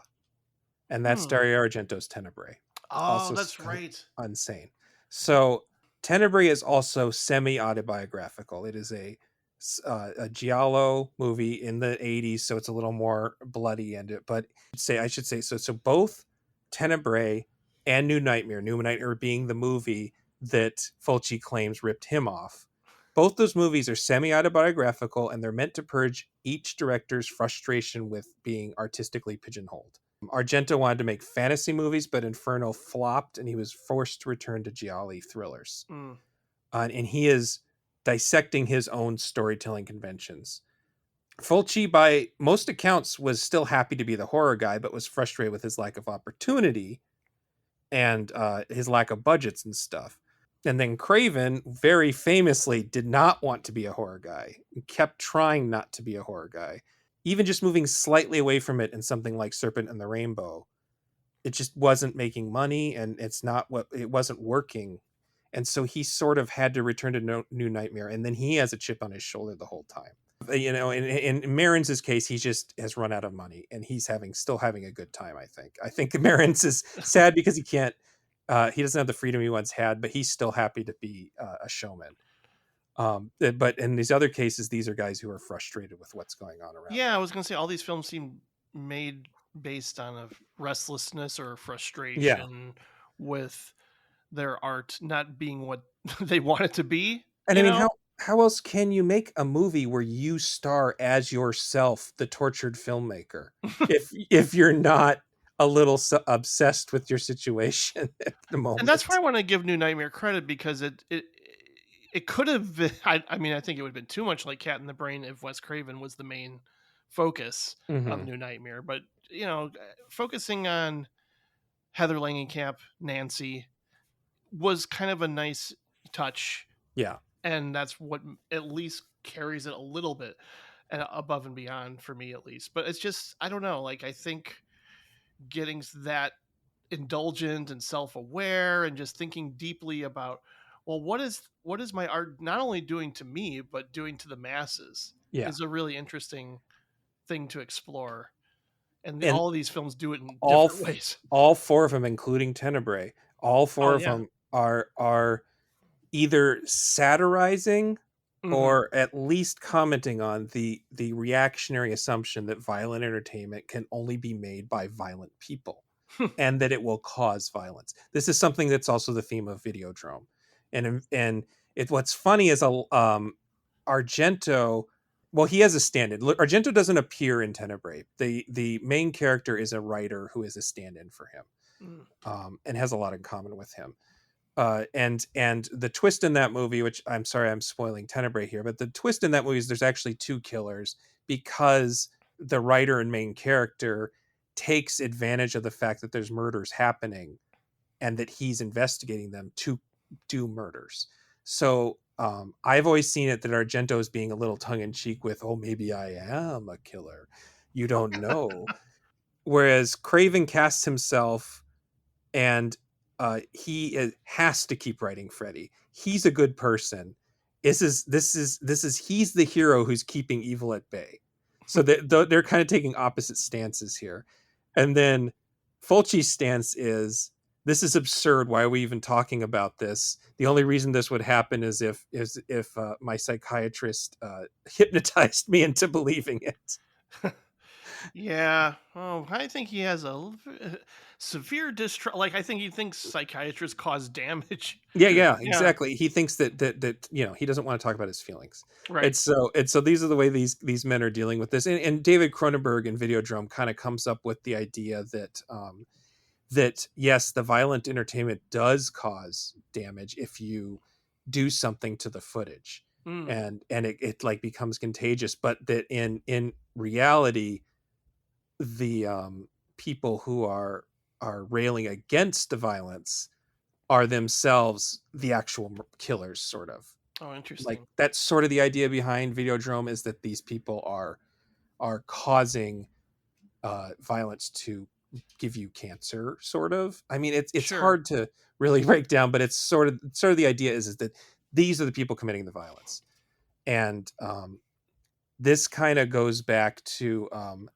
and that's Hmm. Dario Argento's Tenebrae. Oh, Also that's right. insane. So Tenebrae is also semi-autobiographical. It is a giallo movie in the 80s, so it's a little more bloody, but I should say so both Tenebrae and New Nightmare being the movie that Fulci claims ripped him off. Both those movies are semi-autobiographical, and they're meant to purge each director's frustration with being artistically pigeonholed. Argento wanted to make fantasy movies, but Inferno flopped, and he was forced to return to giallo thrillers. Mm. And he is dissecting his own storytelling conventions. Fulci, by most accounts, was still happy to be the horror guy, but was frustrated with his lack of opportunity and his lack of budgets and stuff. And then Craven very famously did not want to be a horror guy and kept trying not to be a horror guy. Even just moving slightly away from it in something like Serpent and the Rainbow, it just wasn't making money, and it wasn't working. And so he sort of had to return to New Nightmare, and then he has a chip on his shoulder the whole time. you know, in Marins's case, he just has run out of money and he's still having a good time. I think Marins is sad because he doesn't have the freedom he once had, but he's still happy to be a showman. But in these other cases, these are guys who are frustrated with what's going on around Yeah, them. I was gonna say all these films seem made based on a restlessness or Yeah. frustration with their art not being what they want it to be. And I You mean, know, how else can you make a movie where you star as yourself, the tortured filmmaker, if you're not a little obsessed with your situation at the and that's why moment? I want to give New Nightmare credit because it could have been. I mean, I think it would have been too much like Cat in the Brain if Wes Craven was the main focus of Hmm. New Nightmare. But focusing on Heather Langenkamp, Nancy, was kind of a nice touch, Yeah. and that's what at least carries it a little bit above and beyond for me at least. But it's just I don't know. Like I think getting that indulgent and self-aware and just thinking deeply about well what is my art not only doing to me but doing to the masses Yeah. is a really interesting thing to explore, and And all of these films do it in all different f- ways. all four of them, including Tenebrae, all Oh four of yeah. them are either satirizing Hmm. or at least commenting on the reactionary assumption that violent entertainment can only be made by violent people and that it will cause violence. This is something that's also the theme of Videodrome. What's funny is Argento, well, he has a stand-in. Argento doesn't appear in Tenebrae. The main character is a writer who is a stand-in for him, and has a lot in common with him. And the twist in that movie, which I'm sorry I'm spoiling Tenebrae here, but the twist in that movie is there's actually two killers because the writer and main character takes advantage of the fact that there's murders happening and that he's investigating them to do murders. So I've always seen it that Argento is being a little tongue in cheek with, oh, maybe I am a killer. You don't know. Whereas Craven casts himself and has to keep writing Freddy. He's a good person. He's the hero who's keeping evil at bay. So they're kind of taking opposite stances here. And then Fulci's stance is, this is absurd. Why are we even talking about this? The only reason this would happen is if my psychiatrist hypnotized me into believing it. Yeah. Oh, I think he has severe distrust. Like, I think he thinks psychiatrists cause damage. Yeah, Yeah. exactly. He thinks that he doesn't want to talk about his feelings. Right. And so these are the way these men are dealing with this. And David Cronenberg in Videodrome kind of comes up with the idea that yes, the violent entertainment does cause damage if you do something to the footage, Mm, and it like becomes contagious, but that in reality, the people who are railing against the violence are themselves the actual killers, sort of. oh, Like interesting. that's sort of the idea behind Videodrome, is that these people are causing violence to give you cancer, sort of. I mean, it's Sure. hard to really break down, but it's sort of the idea is that these are the people committing the violence. And this kind of goes back to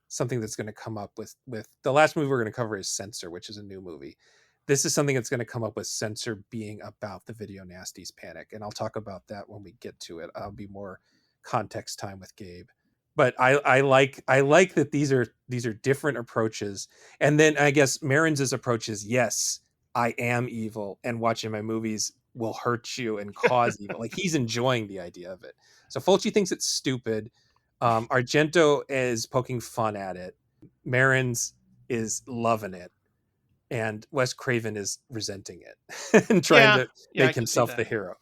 something that's going to come up with the last movie we're going to cover is Censor, which is a new movie. This is something that's going to come up with Censor being about the video nasties panic, and I'll talk about that when we get to it. I'll be more context time with Gabe, but I like that these are different approaches. And then I guess Marins's approach is, yes, I am evil, and watching my movies will hurt you and cause evil. Like he's enjoying the idea of it. So Fulci thinks it's stupid. Argento is poking fun at it. Marins is loving it, and Wes Craven is resenting it and trying Yeah. to Yeah, I make can see himself that. the hero.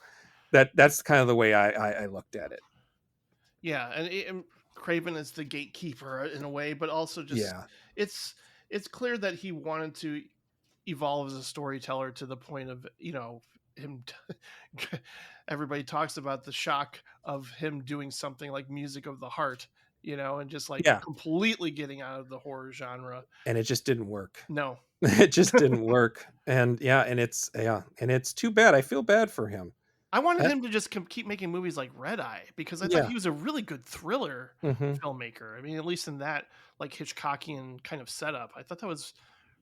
That's kind of the way I looked at it. Yeah, and Craven is the gatekeeper in a way, but also just Yeah, it's it's clear that he wanted to evolve as a storyteller to the point of him. Everybody talks about the shock of him doing something like Music of the Heart, and just like yeah, completely getting out of the horror genre. and it just didn't work. No. It just didn't work, and and it's too bad. I feel bad for him. I wanted Uh, him to just keep making movies like Red Eye because I thought yeah. he was a really good thriller Hmm. filmmaker. I mean, at least in that like Hitchcockian kind of setup, I thought that was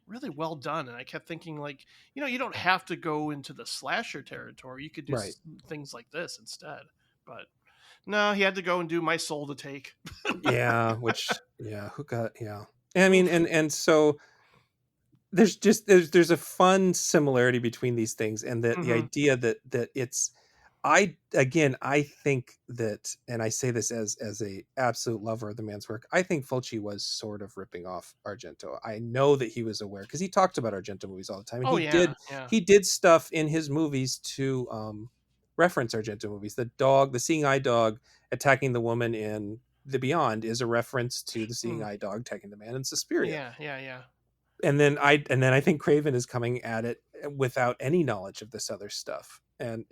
really well done. And I kept thinking, like, you don't have to go into the slasher territory. You could do Right. things like this instead. But no, he had to go and do My Soul to Take. Yeah. Which, yeah, who got, yeah. I mean, Oof. and so there's a fun similarity between these things, and that the Hmm. idea that it's, I think that, and I say this as a absolute lover of the man's work, I think Fulci was sort of ripping off Argento. I know that he was aware because he talked about Argento movies all the time, and Oh he yeah, did yeah. he did stuff in his movies to reference Argento movies. The seeing eye dog attacking the woman in The Beyond is a reference to the seeing Mm. eye dog attacking the man in Suspiria. Yeah, yeah, yeah. And then I think Craven is coming at it without any knowledge of this other stuff, and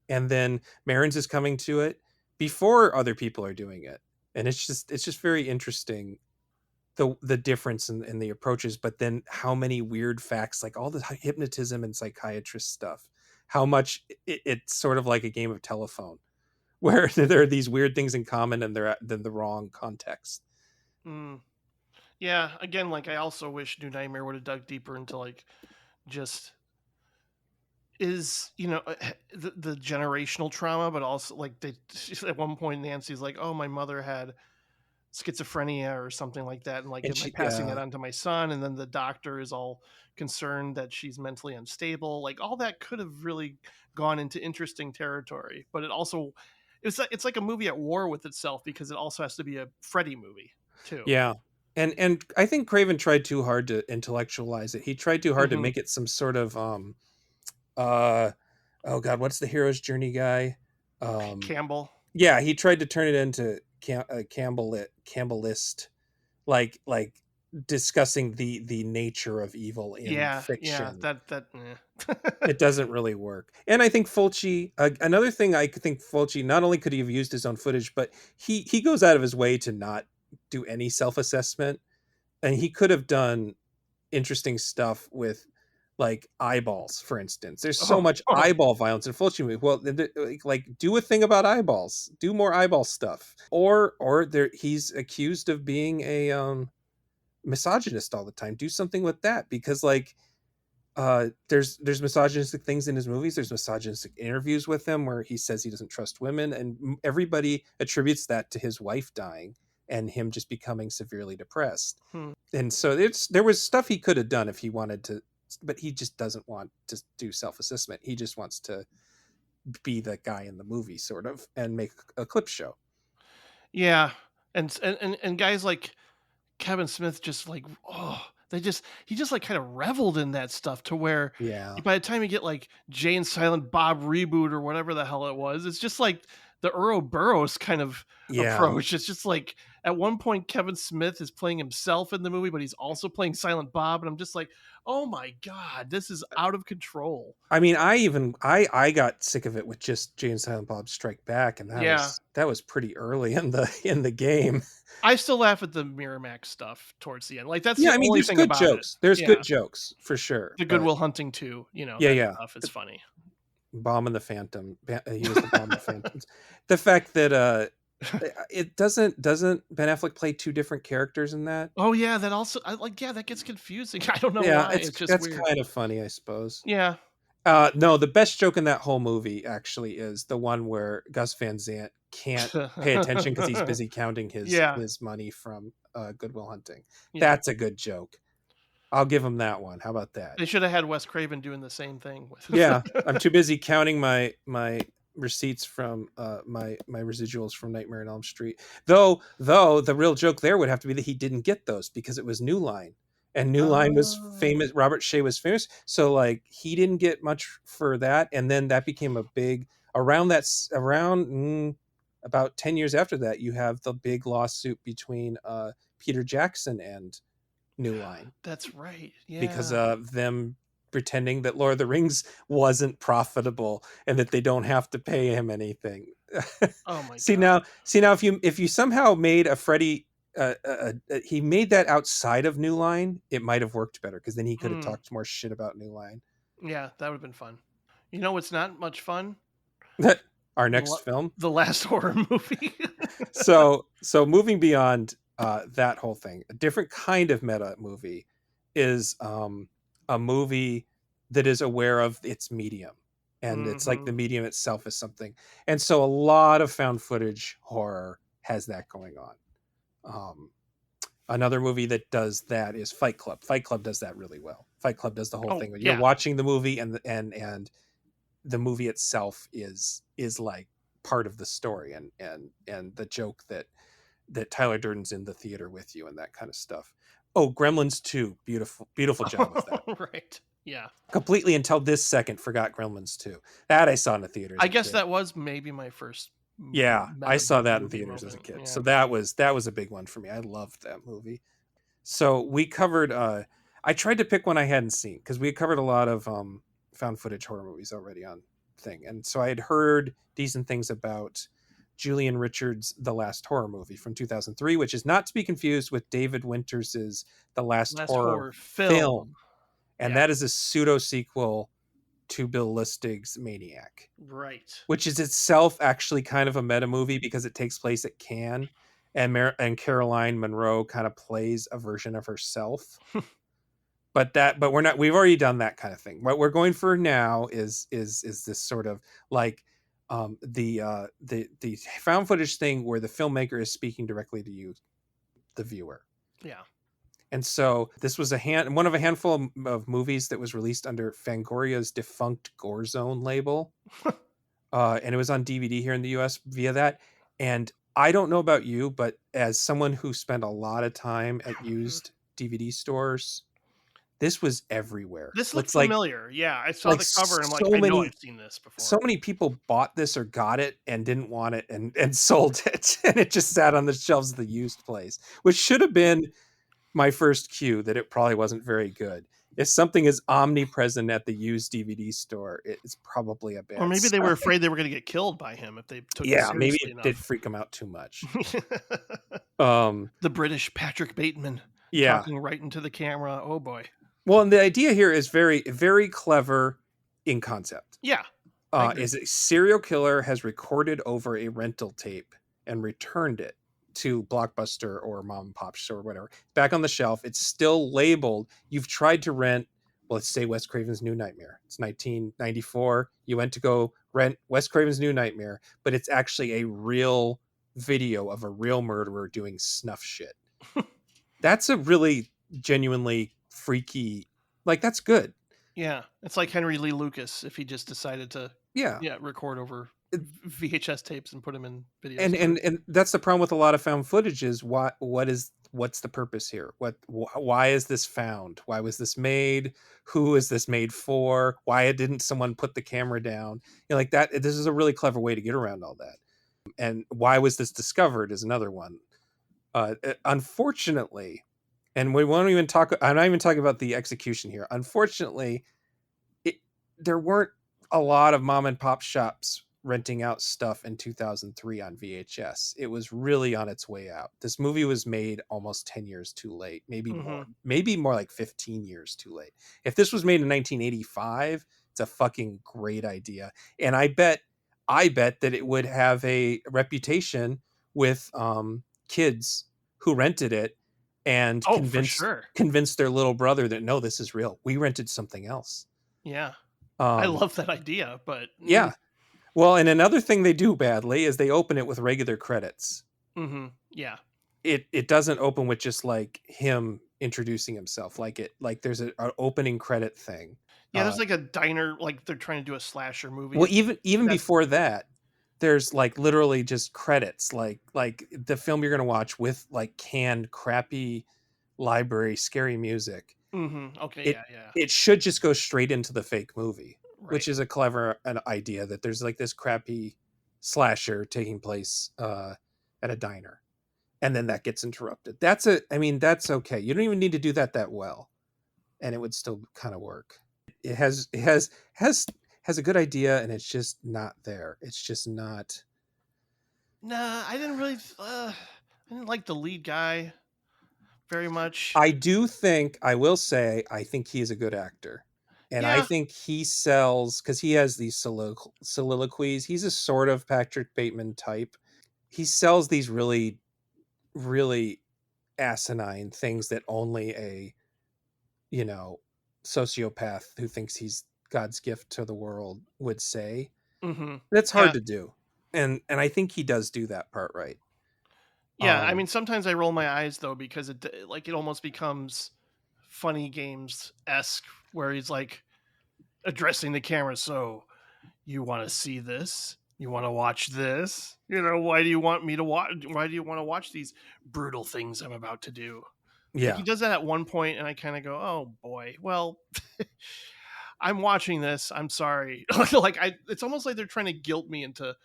then Marins is coming to it before other people are doing it, and it's just very interesting, the difference in the approaches, but then how many weird facts, like all the hypnotism and psychiatrist stuff, how much it's sort of like a game of telephone where there are these weird things in common and they're in the wrong context. Mm. Yeah, again, like I also wish New Nightmare would have dug deeper into like just is the generational trauma, but also like they at one point Nancy's like, oh, my mother had schizophrenia or something like that, and like, And am I she, passing that yeah, on to my son? And then the doctor is all concerned that she's mentally unstable. Like all that could have really gone into interesting territory, but it's like a movie at war with itself because it also has to be a Freddy movie too. yeah. And I think Craven tried too hard to intellectualize it. He tried too hard to Hmm. make it some sort of uh oh god, what's the hero's journey guy? Um Campbell. yeah, he tried to turn it into Campbellist, like discussing the nature of evil in Yeah, yeah, fiction. that It doesn't really work. And I think Fulci, another thing I think Fulci, not only could he have used his own footage, but he goes out of his way to not do any self-assessment, and he could have done interesting stuff with, like, eyeballs, for instance. There's so oh, much eyeball violence in Fulci movies. Well, like, do a thing about eyeballs. Do more eyeball stuff. Or there, he's accused of being a misogynist all the time. Do something with that, because, like, there's misogynistic things in his movies. There's misogynistic interviews with him where he says he doesn't trust women, and everybody attributes that to his wife dying and him just becoming severely depressed. hmm. And so there was stuff he could have done if he wanted to, but he just doesn't want to do self-assessment. He just wants to be the guy in the movie, sort of, and make a clip show. Yeah, and guys like Kevin Smith just like, he just like kind of reveled in that stuff to where Yeah. by the time you get like Jay and Silent Bob reboot or whatever the hell it was, it's just like the Ouroboros kind of Yeah. approach. It's just like at one point Kevin Smith is playing himself in the movie, but he's also playing Silent Bob, and I'm just like, oh my god, this is out of control. I mean, I got sick of it with just Jay and Silent Bob Strike Back, and Yeah, that was pretty early in the game. I still laugh at the Miramax stuff towards the end. Like that's Yeah, the I mean, only there's thing good about it. jokes. There's Yeah, good jokes for sure, the but Goodwill Hunting too. yeah, That yeah. stuff is funny. Bomb and the Phantom. He was the Bomb and the Phantom. The fact that it doesn't Ben Affleck play two different characters in that? Oh yeah, that also yeah, that gets confusing. I don't know Yeah, why. It's just that's weird. kind of funny, I suppose. Yeah. No, the best joke in that whole movie actually is the one where Gus Van Sant can't pay attention because he's busy counting his Yeah. his money from Goodwill Hunting. Yeah. That's a good joke. I'll give him that one. How about that? They should have had Wes Craven doing the same thing with Yeah, I'm too busy counting my receipts from my residuals from Nightmare on Elm Street. Though the real joke there would have to be that he didn't get those because it was New Line, and New Line was Oh. famous. Robert Shea was famous, so like he didn't get much for that, and then that became a big around about 10 years after that. You have the big lawsuit between Peter Jackson and New Line That's right. because Yeah. of them pretending that Lord of the Rings wasn't profitable and that they don't have to pay him anything. Oh my see god. now, see now, if you somehow made a Freddy, he made that outside of New Line, it might have worked better because then he could have Mm. talked more shit about New Line. Yeah, that would have been fun. You know what's not much fun? Our The, next film. the last horror movie. So moving beyond that whole thing, a different kind of meta movie is a movie that is aware of its medium, and it's like the medium itself is something. And so a lot of found footage horror has that going on. Another movie that does that is Fight Club. Fight Club does that really well. Fight Club does the whole thing when you're watching the movie and the movie itself is like part of the story, and the joke that Tyler Durden's in the theater with you and that kind of stuff. Oh, Gremlins 2, beautiful job with that. Right. Yeah. Completely until this second forgot Gremlins 2. That I saw in the theaters. I guess that was maybe my first. Yeah, I saw that in theaters as a kid. Yeah. So that was a big one for me. I loved that movie. So we covered I tried to pick one I hadn't seen because we had covered a lot of found footage horror movies already on thing. And so I had heard decent things about Julian Richards' The Last Horror Movie from 2003, which is not to be confused with David Winters's The Last Horror Film. And that is a pseudo sequel to Bill Lustig's Maniac. Right. Which is itself actually kind of a meta movie because it takes place at Cannes, and Caroline Munro kind of plays a version of herself. But we've already done that kind of thing. What we're going for now is this sort of like the found footage thing where the filmmaker is speaking directly to you, the viewer. Yeah. And so this was one of a handful of movies that was released under Fangoria's defunct Gore Zone label. And it was on DVD here in the US via that. And I don't know about you, but as someone who spent a lot of time at used DVD stores, this was everywhere. This looks familiar. Yeah, I saw the cover and I'm like, I know I've seen this before. So many people bought this or got it and didn't want it and sold it. And it just sat on the shelves of the used place, which should have been my first cue that it probably wasn't very good. If something is omnipresent at the used DVD store, it's probably a bad Or maybe they were afraid they were going to get killed by him if they took it seriously maybe it enough. did freak him out too much. The British Patrick Bateman talking right into the camera. Oh, boy. Well, and the idea here is very, very clever in concept. Yeah. Is a serial killer has recorded over a rental tape and returned it to Blockbuster or mom and pop store or whatever, back on the shelf. It's still labeled. You've tried to rent, well, let's say Wes Craven's New Nightmare. It's 1994. You went to go rent Wes Craven's New Nightmare, but it's actually a real video of a real murderer doing snuff shit. That's a really genuinely freaky, like, that's good. Yeah. It's like Henry Lee Lucas if he just decided to record over VHS tapes and put them in videos. And that's the problem with a lot of found footage is what's the purpose here? Why is this found? Why was this made? Who is this made for? Why didn't someone put the camera down? Like that. This is a really clever way to get around all that. And why was this discovered is another one. Unfortunately, and we won't even talk. I'm not even talking about the execution here. Unfortunately, there weren't a lot of mom and pop shops renting out stuff in 2003 on VHS. It was really on its way out. This movie was made almost 10 years too late, maybe more like 15 years too late. If this was made in 1985, it's a fucking great idea. And I bet that it would have a reputation with kids who rented it and convinced their little brother that no, this is real. We rented something else. Yeah. I love that idea, but yeah. Well, and another thing they do badly is they open it with regular credits. Mm-hmm. Yeah. It doesn't open with just like him introducing himself. Like there's an opening credit thing. Yeah, there's like a diner, like they're trying to do a slasher movie. Well, even before that, there's like literally just credits, like the film you're gonna watch with like canned crappy library scary music. Mm-hmm. Okay, It should just go straight into the fake movie. Right. Which is a clever idea that there's like this crappy slasher taking place at a diner, and then that gets interrupted. That's okay. You don't even need to do that well, and it would still kind of work. It has a good idea, and it's just not there. It's just not. Nah, I didn't really. I didn't like the lead guy very much. I will say, I think he is a good actor. And I Yeah. think he sells, because he has these soliloquies. He's a sort of Patrick Bateman type. He sells these really, really asinine things that only a, you know, sociopath who thinks he's God's gift to the world would say. Mm-hmm. That's hard Yeah. to do. And I think he does do that part right. Yeah. I Um mean, sometimes I roll my eyes though because it almost becomes funny games esque where he's like addressing the camera. So you want to see this? You want to watch this? Why do you want me to watch? Why do you want to watch these brutal things I'm about to do? Like he yeah. does that at one point, and I kind of go, "Oh boy, well, I'm watching this. I'm sorry." It's almost like they're trying to guilt me into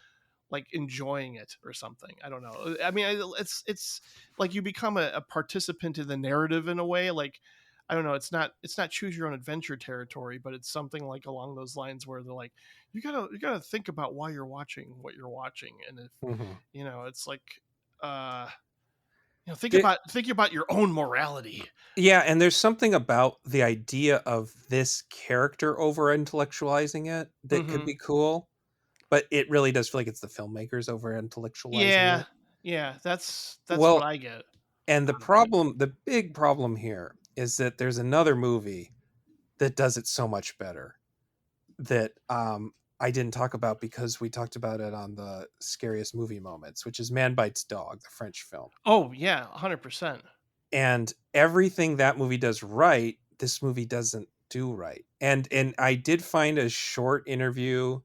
like enjoying it or something. I don't know. I mean, it's like you become a participant in the narrative in a way. Like I don't know. It's not choose your own adventure territory, but it's something like along those lines where they're like, you gotta think about why you're watching what you're watching, and if Mhm. it's like, uh, think about your own morality. Yeah, and there's something about the idea of this character over intellectualizing it that could Mm-hmm. be cool, but it really does feel like it's the filmmakers over intellectualizing Yeah, it. yeah. That's what Well, I get and out of it. the big problem here is that there's another movie that does it so much better that I didn't talk about because we talked about it on the scariest movie moments, which is Man Bites Dog, the French film. Oh yeah, 100%. And everything that movie does right, this movie doesn't do right. And I did find a short interview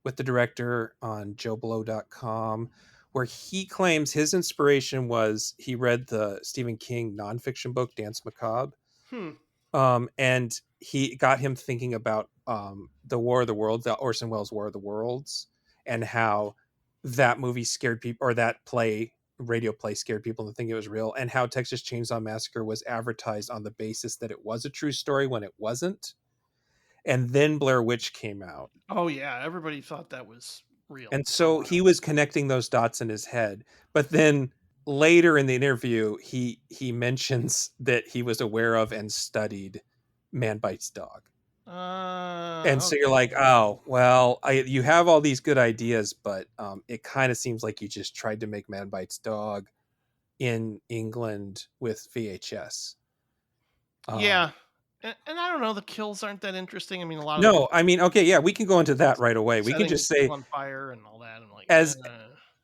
with the director on JoeBlow.com where he claims his inspiration was he read the Stephen King nonfiction book Dance Macabre, Hmm. and he got him thinking about the War of the Worlds, the Orson Welles War of the Worlds, and how that movie scared people, or that radio play scared people into thinking it was real, and how Texas Chainsaw Massacre was advertised on the basis that it was a true story when it wasn't. And then Blair Witch came out. Oh yeah, everybody thought that was real And for a so he while. was connecting those dots in his head. But then later in the interview, he mentions that he was aware of and studied Man Bites Dog. And so you're like, Okay. oh, well, you have all these good ideas, but it kind of seems like you just tried to make Man Bites Dog in England with VHS. Um, Yeah. And I don't know, the kills aren't that interesting. I mean, a lot of the no, I mean, okay, yeah, we can go into that right away. We can setting just people say, on fire and all that. I'm like, as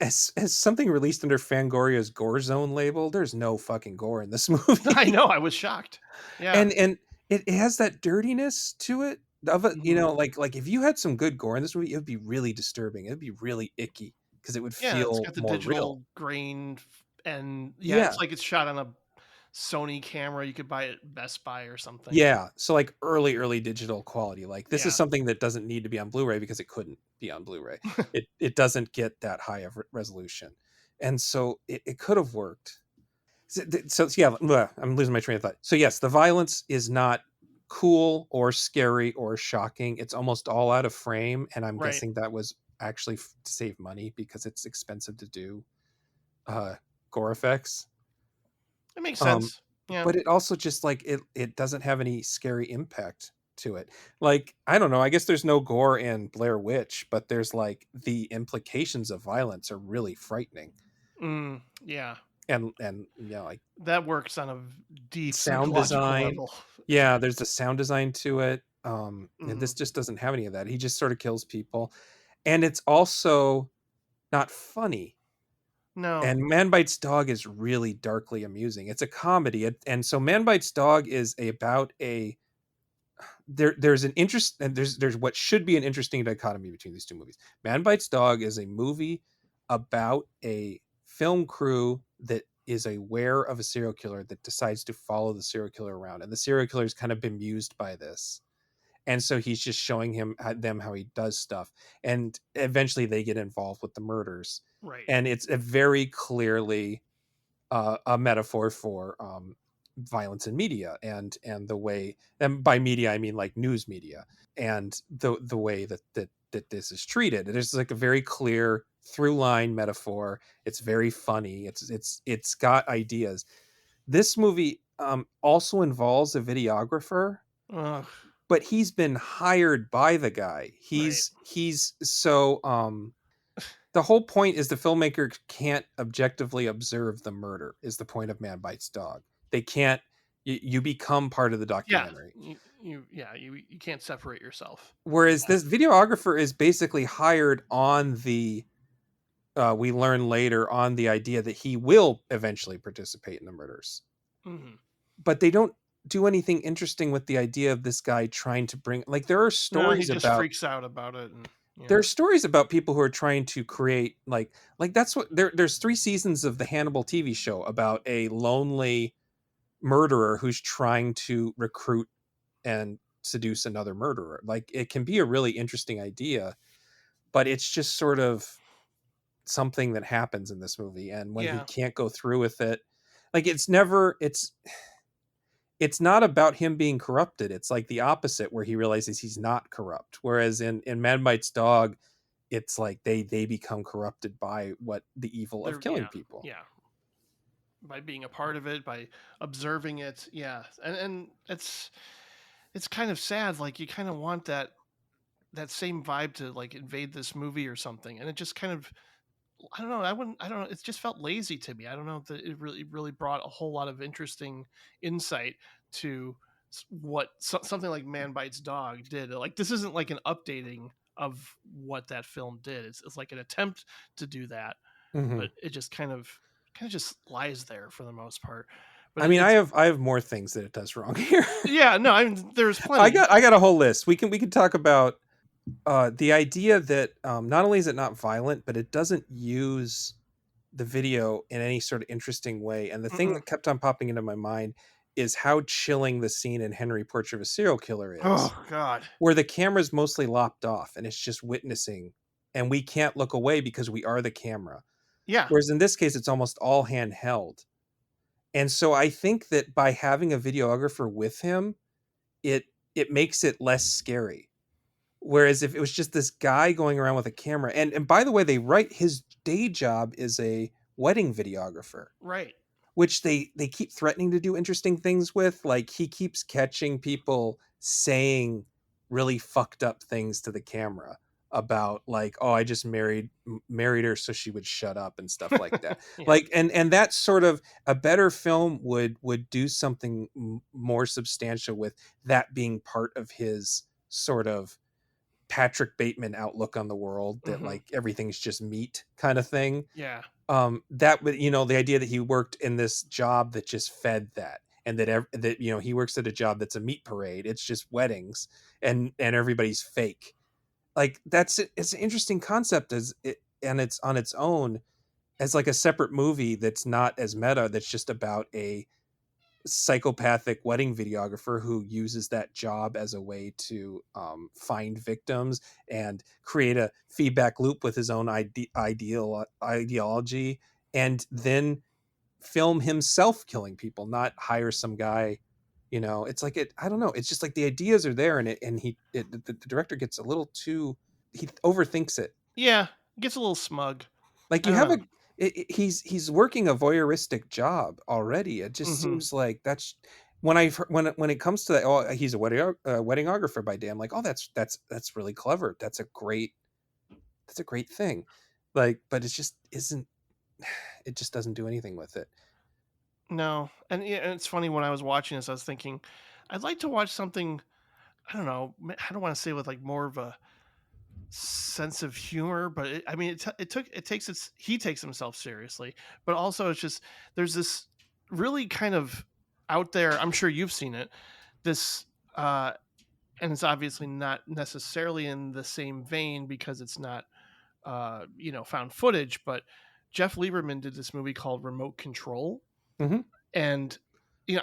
as something released under Fangoria's Gore Zone label, there's no fucking gore in this I movie. know, I was shocked. Yeah. And it has that dirtiness to it of it, Mhm. like if you had some good gore in this movie, it would be really disturbing. It would be really icky because it would Yeah, it's feel got the more real. digital grain and yeah, it's Yeah. like it's shot on a Sony camera you could buy at Best Buy or something. Yeah. So like early digital quality. Like this is Yeah. something that doesn't need to be on Blu-ray because it couldn't be on Blu-ray. It doesn't get that high of resolution. And so it could have worked. So yeah, I'm losing my train of thought. So yes, the violence is not cool or scary or shocking. It's almost all out of frame, and I'm Right. guessing that was actually to save money because it's expensive to do uh, gore effects. It makes Um, sense. Yeah. but it also just like it doesn't have any scary impact to it. Like I don't know. I guess there's no gore in Blair Witch, but there's like the implications of violence are really frightening, Yeah. and like That works on a deep sound psychological design. level. Yeah, there's the sound design to it. And Mhm. this just doesn't have any of that. He just sort of kills people. And it's also not funny. No. And Man Bites Dog is really darkly amusing. It's a comedy. And so Man Bites Dog is about a there's an interest, and there's what should be an interesting dichotomy between these two movies. Man Bites Dog is a movie about a film crew that is aware of a serial killer that decides to follow the serial killer around, and the serial killer's kind of bemused by this, and so he's just showing them how he does stuff, and eventually they get involved with the murders, Right. and it's a very clearly a metaphor for violence in media, and the way, and by media I mean like news media, and the way that this is treated. There's like a very clear through line metaphor. It's very funny. It's got ideas. This movie also involves a videographer, Ugh. but he's been hired by the guy. Right. He's so the whole point is the filmmaker can't objectively observe the murder is the point of Man Bites Dog. They can't. You become part of the Yeah. documentary. You can't separate yourself. Whereas this videographer is basically hired on the we learn later on the idea that he will eventually participate in the murders. Mm-hmm. But they don't do anything interesting with the idea of this guy trying to bring, like, there are No, he stories just about freaks out about it, and there yeah. are stories about people who are trying to create like that's what there's 3 seasons of the Hannibal TV show about a lonely murderer who's trying to recruit and seduce another murderer. Like, it can be a really interesting idea, but it's just sort of something that happens in this movie, and when he Yeah. can't go through with it, like, it's not about him being corrupted. It's like the opposite, where he realizes he's not corrupt. Whereas in Man Bites Dog, it's like they become corrupted by what the evil of killing Yeah. people. Yeah. By being a part of it, by observing it, yeah, and it's kind of sad. Like, you kind of want that same vibe to like invade this movie or something, and it just kind of, I don't know. I don't know. It just felt lazy to me. I don't know that it really brought a whole lot of interesting insight to what something like Man Bites Dog did. Like, this isn't like an updating of what that film did. It's like an attempt to do that, Hmm. but it just kind of just lies there for the most part. But I mean, it's I have more things that it does wrong here. yeah, no, I mean, there's plenty. I got a whole list. We can talk about the idea that not only is it not violent, but it doesn't use the video in any sort of interesting way. And the thing Mm-mm. that kept on popping into my mind is how chilling the scene in Henry Portrait of a Serial Killer is, Oh God. where the camera's mostly lopped off and it's just witnessing, and we can't look away because we are the camera. Yeah. Whereas in this case, it's almost all handheld. And so I think that by having a videographer with him, it it makes it less scary. Whereas if it was just this guy going around with a camera, and by the way, they write his day job is a wedding videographer, Right. which they keep threatening to do interesting things with. Like, he keeps catching people saying really fucked up things to the camera about, like, oh, I just married her so she would shut up and stuff like that. Yeah. Like, and that's sort of a better film would do something more substantial with that being part of his sort of Patrick Bateman outlook on the world, that Mm-hmm. like everything's just meat kind of thing. Yeah. That would, the idea that he worked in this job that just fed that, and that he works at a job that's a meat parade. It's just weddings, and everybody's fake. Like, it's an interesting concept and it's on its own as like a separate movie that's not as meta, that's just about a psychopathic wedding videographer who uses that job as a way to find victims and create a feedback loop with his own ideology, and then film himself killing people, not hire some guy. It's like, I don't know, it's just like the ideas are there, the director gets a little too, he overthinks it. Yeah. It gets a little smug. Like, I you don't have know. he's working a voyeuristic job already. It just Mm-hmm. seems like that's when it comes to that. Oh, he's a weddingographer by day. I'm like, oh, that's really clever. That's a great thing. Like, but it just isn't. It just doesn't do anything with it. No, and yeah, and it's funny, when I was watching this, I was thinking, I'd like to watch something. I don't know. I don't want to say with like more of a sense of humor, but I mean, he takes himself seriously, but also it's just, there's this really kind of out there. I'm sure you've seen it. This, and it's obviously not necessarily in the same vein because it's not, found footage, but Jeff Lieberman did this movie called Remote Control, Hmm. and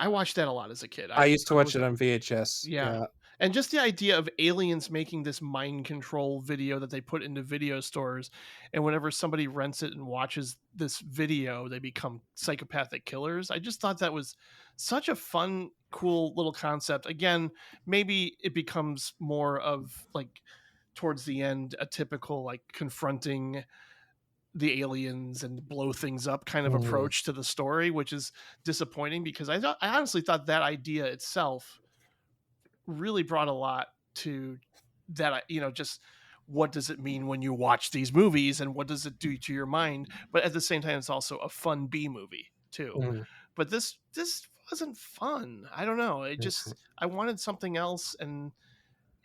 I watched that a lot as a kid. I used to I watch was it on VHS. Yeah. Yeah. And just the idea of aliens making this mind control video that they put into video stores, and whenever somebody rents it and watches this video, they become psychopathic killers. I just thought that was such a fun, cool little concept. Again, maybe it becomes more of like towards the end a typical like confronting the aliens and blow things up kind of Mhm. approach to the story, which is disappointing because I honestly thought that idea itself really brought a lot to that. Just what does it mean when you watch these movies, and what does it do to your mind? But at the same time, it's also a fun B movie too. Mhm. But this wasn't fun. I don't know. Mhm. I wanted something else, and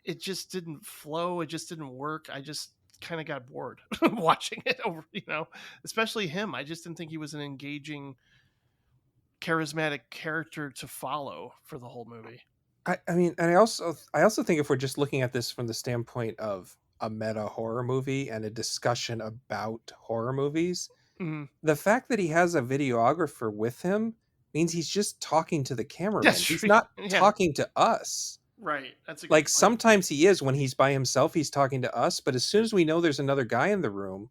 it just didn't flow. It just didn't work. I just kind of got bored watching it over, especially him. I just didn't think he was an engaging, charismatic character to follow for the whole movie. I mean, and I also think if we're just looking at this from the standpoint of a meta horror movie and a discussion about horror movies, Mhm. the fact that he has a videographer with him means he's just talking to the That's cameraman. He's true. not Yeah, talking to us. right. That's a good Like point. sometimes he is when he's by himself, he's talking to us, but as soon as we know there's another guy in the room,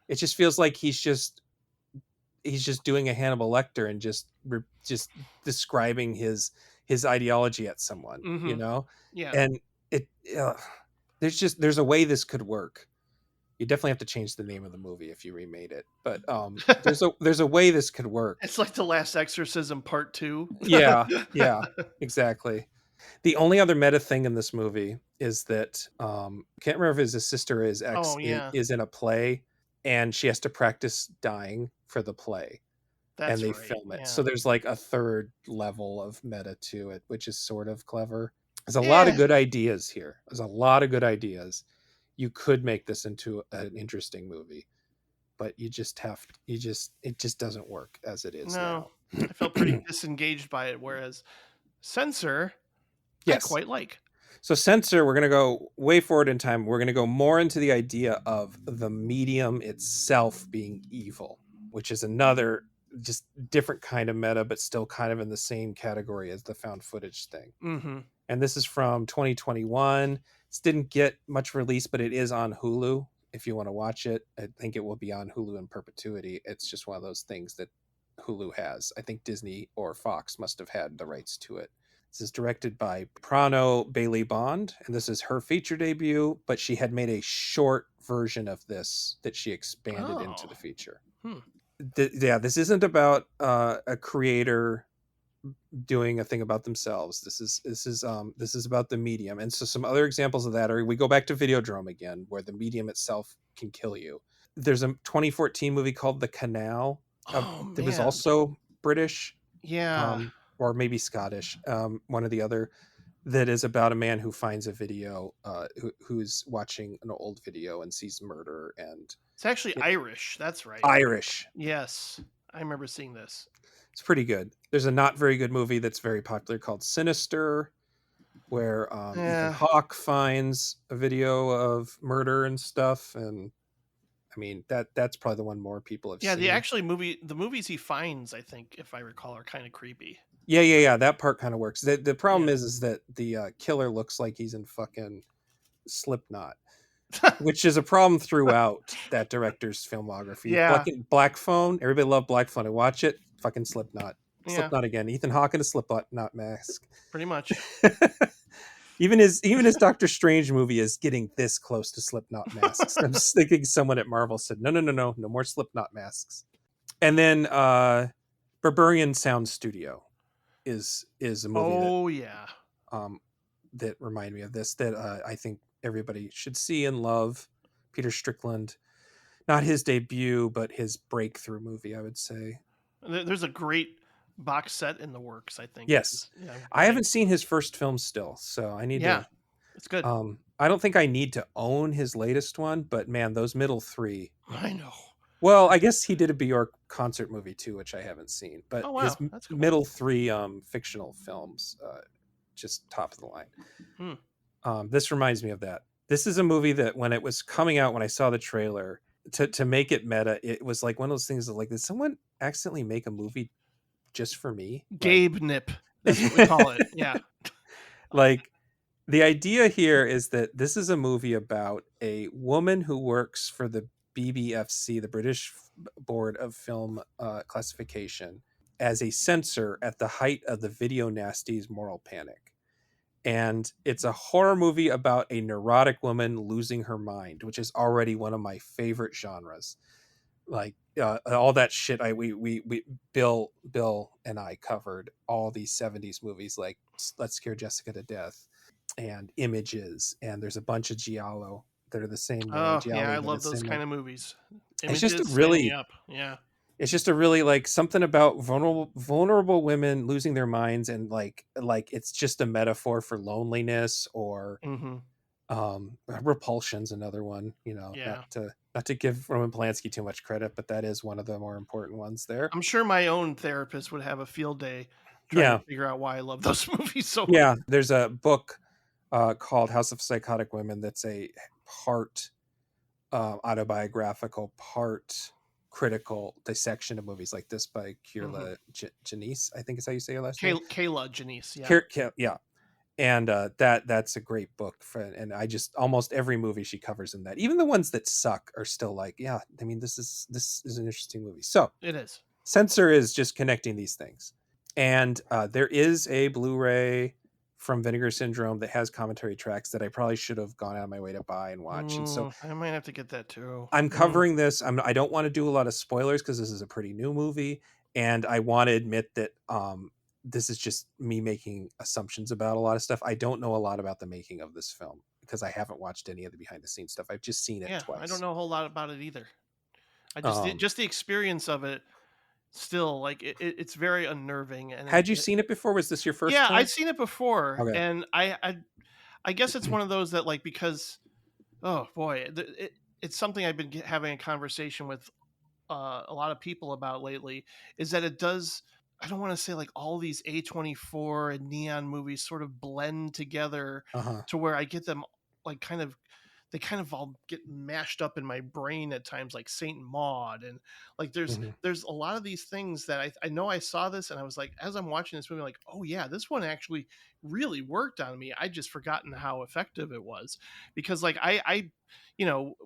it just feels like he's just doing a Hannibal Lecter and just describing his ideology at someone, Hmm. Yeah. and it uh, there's a way this could work. You definitely have to change the name of the movie if you remade it, but there's a way this could work. It's like The Last Exorcism Part 2. Yeah, yeah, exactly. The only other meta thing in this movie is that can't remember if his sister is Oh, ex yeah. is in a play, and she has to practice dying for the play, and That's they right. film it. Yeah. So there's like a third level of meta to it, which is sort of clever. There's a lot of Yeah. good ideas here. There's a lot of good ideas. You could make this into an interesting movie, but it just doesn't work as it is No, now. I felt pretty disengaged by it, whereas Censor, I Yes. quite like. So Censor, we're going to go way forward in time. We're going to go more into the idea of the medium itself being evil, which is another just different kind of meta, but still kind of in the same category as the found footage thing. Mm-hmm. And this is from 2021. This didn't get much release, but it is on Hulu. If you want to watch it, I think it will be on Hulu in perpetuity. It's just one of those things that Hulu has. I think Disney or Fox must have had the rights to it. This is directed by Prano Bailey Bond, and this is her feature debut, but she had made a short version of this that she expanded into Oh. the feature. Hmm. Yeah, this isn't about a creator doing a thing about themselves. This is about the medium. And so some other examples of that are, we go back to Videodrome again, where the medium itself can kill you. There's a 2014 movie called The Canal. Oh, That was man. also British, Yeah. or maybe Scottish, one or the other, that is about a man who finds a video, who's watching an old video and sees murder, and It's actually Irish. That's right. Irish. Yes. I remember seeing this. It's pretty good. There's a not very good movie that's very popular called Sinister, where Ethan Yeah. Hawke finds a video of murder and stuff, and I mean that's probably the one more people have Yeah, seen. the movies he finds, I think, if I recall, are kind of creepy. Yeah. That part kind of works. The problem Yeah. is that the killer looks like he's in fucking Slipknot, which is a problem throughout that director's filmography. Yeah. Black Phone, everybody loved Black Phone. I watch it, fucking Slipknot. Yeah. Slipknot again. Ethan Hawke in a Slipknot mask. Pretty much. Even his Doctor Strange movie is getting this close to Slipknot masks. I'm just thinking someone at Marvel said, no more Slipknot masks. And then Berberian Sound Studio is a movie Oh, yeah. that reminded me of this, that I think everybody should see and love. Peter Strickland, not his debut, but his breakthrough movie, I would say. There's a great box set in the works, I think. Yes, Yeah. I haven't seen his first film still, so I need Yeah. to. It's good. I don't think I need to own his latest one, but man, those middle three. I know. Well, I guess he did a Bjork concert movie too, which I haven't seen. But Oh, his wow. That's cool. middle three fictional films, just top of the line. This reminds me of that. This is a movie that when it was coming out, when I saw the trailer, to make it meta, it was like one of those things of like, did someone accidentally make a movie just for me? Gabe Nip. That's what we call it. Yeah. Like, the idea here is that this is a movie about a woman who works for the BBFC, the British Board of Film Classification, as a censor at the height of the video nasties moral panic. And it's a horror movie about a neurotic woman losing her mind, which is already one of my favorite genres. Like all that shit we Bill and I covered all these 70s movies, like Let's Scare Jessica to Death, and Images, and there's a bunch of giallo that are the same way. Oh yeah, Gialli I that are the love those same way. kind of movies. It's just a Images, sign me really up. Yeah. it's just a really like something about vulnerable women losing their minds, and like it's just a metaphor for loneliness, or Mm-hmm. Repulsion's another one, Yeah. not to give Roman Polanski too much credit, but that is one of the more important ones there. I'm sure my own therapist would have a field day trying to Yeah. figure out why I love those movies so much. Yeah, there's a book called House of Psychotic Women that's a part autobiographical, part critical dissection of movies like this by Mm-hmm. Kirla Janice, I think is how you say her last name. Kayla Janice, yeah. Yeah, and that's a great book and I just almost every movie she covers in that, even the ones that suck, are still like, yeah, I mean, this is an interesting movie. So It is. Censor is just connecting these things, and there is a Blu-ray from Vinegar Syndrome that has commentary tracks that I probably should have gone out of my way to buy and watch. And so I might have to get that too. I'm covering this. I don't want to do a lot of spoilers because this is a pretty new movie, and I want to admit that this is just me making assumptions about a lot of stuff. I don't know a lot about the making of this film because I haven't watched any of the behind the scenes stuff. I've just seen it Yeah, I don't twice. know a whole lot about it either. I just Um, just the experience of it. Still, like it's very unnerving, and had you seen it before? Was this your first yeah, time? I'd seen it before, Okay. and I guess it's one of those that like because oh boy, it's something I've been having a conversation with a lot of people about lately is that it does. I don't want to say like all these A24 and neon movies sort of blend together Uh-huh. to where I get them like they kind of all get mashed up in my brain at times, like Saint Maud, and like Mhm. there's a lot of these things that I know I saw this and I was like, as I'm watching this movie, I'm like, oh yeah, this one actually really worked on me. I just forgotten how effective it was because like I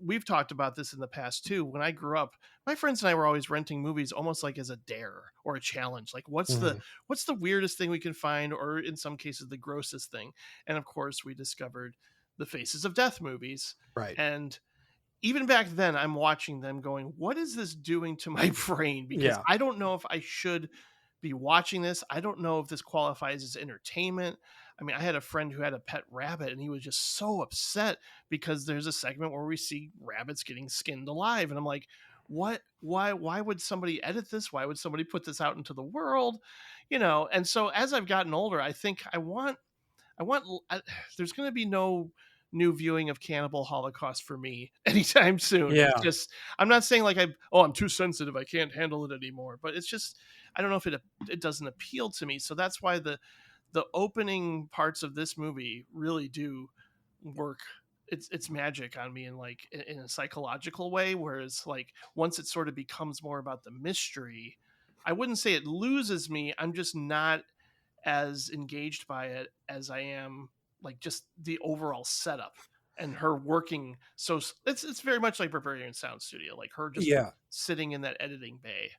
we've talked about this in the past too. When I grew up, my friends and I were always renting movies almost like as a dare or a challenge. Like Mhm. what's the weirdest thing we can find, or in some cases the grossest thing. And of course, we discovered the Faces of Death movies. Right. And even back then, I'm watching them going, what is this doing to my brain? Because Yeah. I don't know if I should be watching this. I don't know if this qualifies as entertainment. I mean, I had a friend who had a pet rabbit and he was just so upset because there's a segment where we see rabbits getting skinned alive. And I'm like, what? Why would somebody edit this? Why would somebody put this out into the world? And so as I've gotten older, I think there's going to be no new viewing of Cannibal Holocaust for me anytime soon. It's Yeah. just, I'm not saying like I'm too sensitive, I can't handle it anymore, but it's just, I don't know if it doesn't appeal to me. So that's why the opening parts of this movie really do work. It's magic on me in like in a psychological way, whereas like once it sort of becomes more about the mystery, I wouldn't say it loses me. I'm just not as engaged by it as I am like just the overall setup and her working. So it's very much like Barbarian Sound Studio, like her just Yeah. sitting in that editing bay.